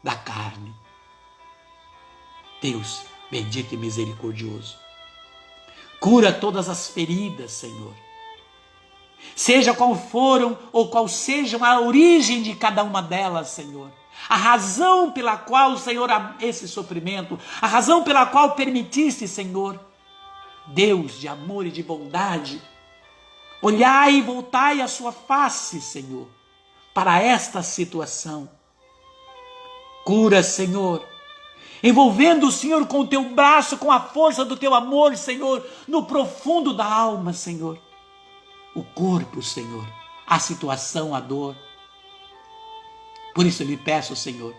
da carne. Deus bendito e misericordioso, cura todas as feridas, Senhor. Seja qual foram ou qual seja a origem de cada uma delas, Senhor. A razão pela qual, Senhor, esse sofrimento, a razão pela qual permitiste, Senhor, Deus de amor e de bondade, olhai e voltai a sua face, Senhor, para esta situação. Cura, Senhor, envolvendo o Senhor com o teu braço, com a força do teu amor, Senhor, no profundo da alma, Senhor. O corpo, Senhor, a situação, a dor. Por isso eu lhe peço, Senhor,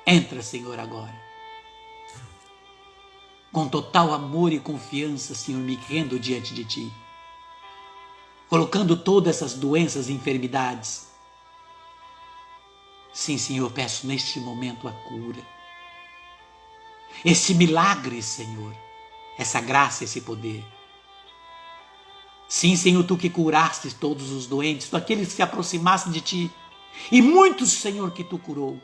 entra, Senhor, agora. Com total amor e confiança, Senhor, me rendo diante de Ti. Colocando todas essas doenças e enfermidades. Sim, Senhor, peço neste momento a cura. Este milagre, Senhor, essa graça, esse poder. Sim, Senhor, Tu que curaste todos os doentes, tu aqueles que se aproximassem de Ti, e muitos, Senhor, que Tu curou,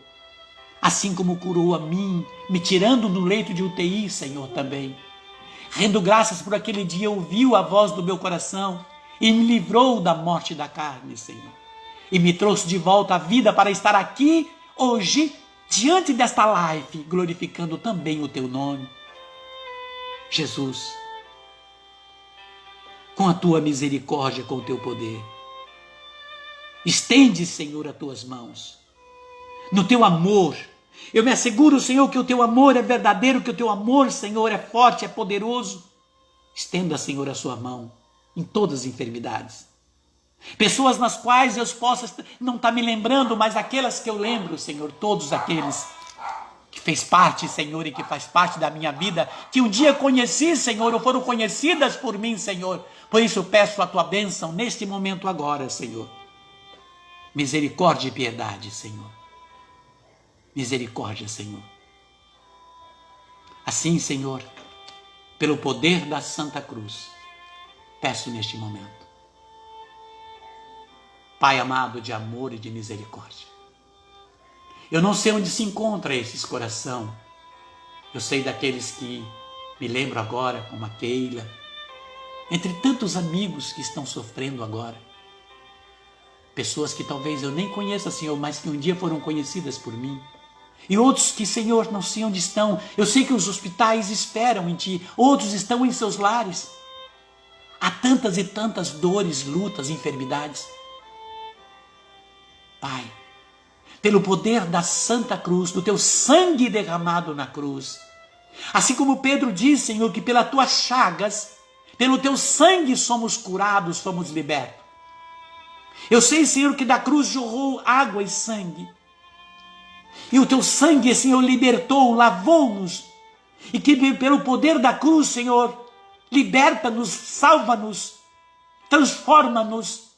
assim como curou a mim, me tirando do leito de UTI, Senhor, também. Rendo graças por aquele dia, ouviu a voz do meu coração e me livrou da morte da carne, Senhor, e me trouxe de volta à vida para estar aqui hoje, diante desta live, glorificando também o Teu nome. Jesus, com a Tua misericórdia, com o Teu poder, estende, Senhor, as Tuas mãos, no Teu amor. Eu me asseguro, Senhor, que o Teu amor é verdadeiro, que o Teu amor, Senhor, é forte, é poderoso. Estenda, Senhor, a Sua mão em todas as enfermidades. Pessoas nas quais eu possa não estar me lembrando, mas aquelas que eu lembro, Senhor, todos aqueles que fez parte, Senhor, e que faz parte da minha vida, que um dia conheci, Senhor, ou foram conhecidas por mim, Senhor. Por isso eu peço a Tua bênção neste momento agora, Senhor. Misericórdia e piedade, Senhor. Misericórdia, Senhor. Assim, Senhor, pelo poder da Santa Cruz, peço neste momento. Pai amado de amor e de misericórdia, eu não sei onde se encontra esse coração. Eu sei daqueles que me lembro agora, como a Keila, entre tantos amigos que estão sofrendo agora. Pessoas que talvez eu nem conheça, Senhor, mas que um dia foram conhecidas por mim. E outros que, Senhor, não sei onde estão. Eu sei que os hospitais esperam em Ti. Outros estão em seus lares. Há tantas e tantas dores, lutas, enfermidades. Pai, pelo poder da Santa Cruz, do Teu sangue derramado na cruz, assim como Pedro diz, Senhor, que pelas Tuas chagas, Pelo teu sangue somos curados, somos libertos. Eu sei, Senhor, que da cruz jorrou água e sangue. E o teu sangue, Senhor, libertou, lavou-nos. E que pelo poder da cruz, Senhor, liberta-nos, salva-nos, transforma-nos.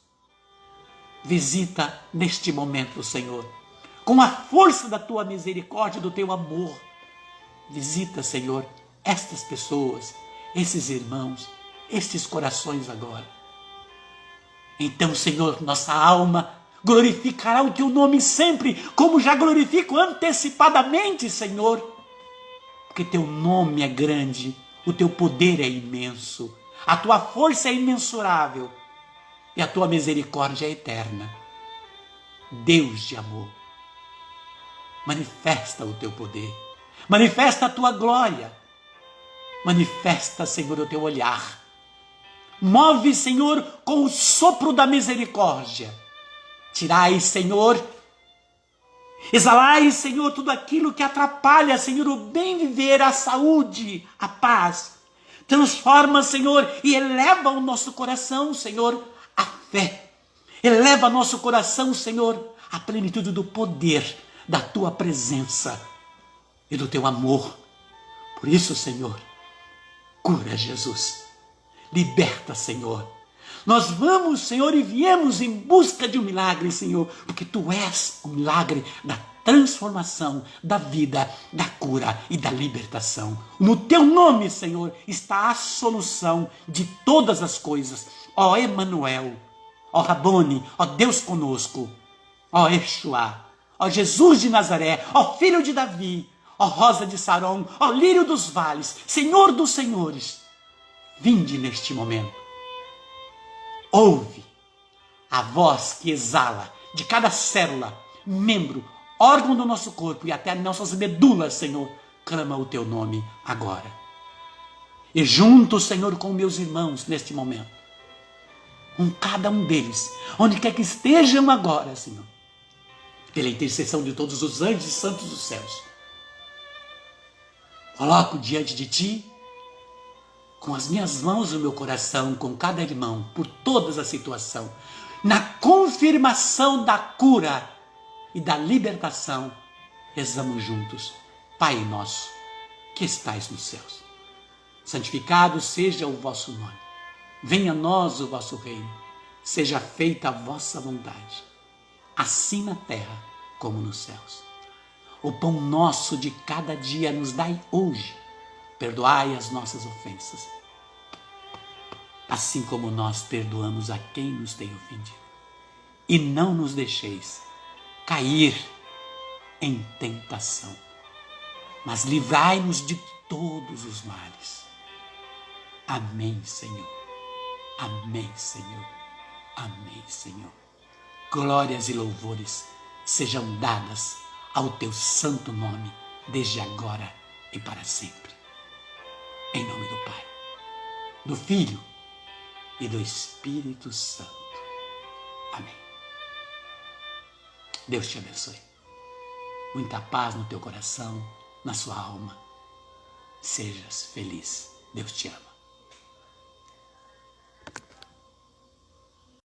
Visita neste momento, Senhor, com a força da tua misericórdia, do teu amor. Visita, Senhor, estas pessoas, esses irmãos, estes corações agora. Então, Senhor, nossa alma glorificará o teu nome sempre, como já glorifico antecipadamente, Senhor. Porque teu nome é grande, o teu poder é imenso, a tua força é imensurável e a tua misericórdia é eterna. Deus de amor, manifesta o teu poder, manifesta a tua glória, manifesta, Senhor, o teu olhar. Move, Senhor, com o sopro da misericórdia. Tirai, Senhor, exalai, Senhor, tudo aquilo que atrapalha, Senhor, o bem viver, a saúde, a paz. Transforma, Senhor, e eleva o nosso coração, Senhor, a fé. Eleva nosso coração, Senhor, à plenitude do poder da tua presença e do teu amor. Por isso, Senhor, cura, Jesus. Liberta, Senhor. Nós vamos, Senhor, e viemos em busca de um milagre, Senhor, porque tu és o milagre da transformação, da vida, da cura e da libertação. No teu nome, Senhor, está a solução de todas as coisas. Ó Emanuel, ó Rabone, ó Deus conosco, ó Yeshua, ó Jesus de Nazaré, ó Filho de Davi, ó Rosa de Saron, ó Lírio dos vales, Senhor dos senhores. Vinde neste momento. Ouve a voz que exala de cada célula, membro, órgão do nosso corpo e até nossas medulas, Senhor, clama o teu nome agora. E junto, Senhor, com meus irmãos neste momento, com cada um deles, onde quer que estejam agora, Senhor, pela intercessão de todos os anjos e santos dos céus, coloco diante de ti, com as minhas mãos no meu coração, com cada irmão, por todas as situações, na confirmação da cura e da libertação, rezamos juntos. Pai nosso, que estais nos céus, santificado seja o vosso nome. Venha a nós o vosso reino. Seja feita a vossa vontade, assim na terra como nos céus. O pão nosso de cada dia nos dai hoje. Perdoai as nossas ofensas, assim como nós perdoamos a quem nos tem ofendido. E não nos deixeis cair em tentação, mas livrai-nos de todos os males. Amém, Senhor. Amém, Senhor. Amém, Senhor. Glórias e louvores sejam dadas ao teu santo nome, desde agora e para sempre. Em nome do Pai, do Filho e do Espírito Santo. Amém. Deus te abençoe. Muita paz no teu coração, na sua alma. Sejas feliz. Deus te ama.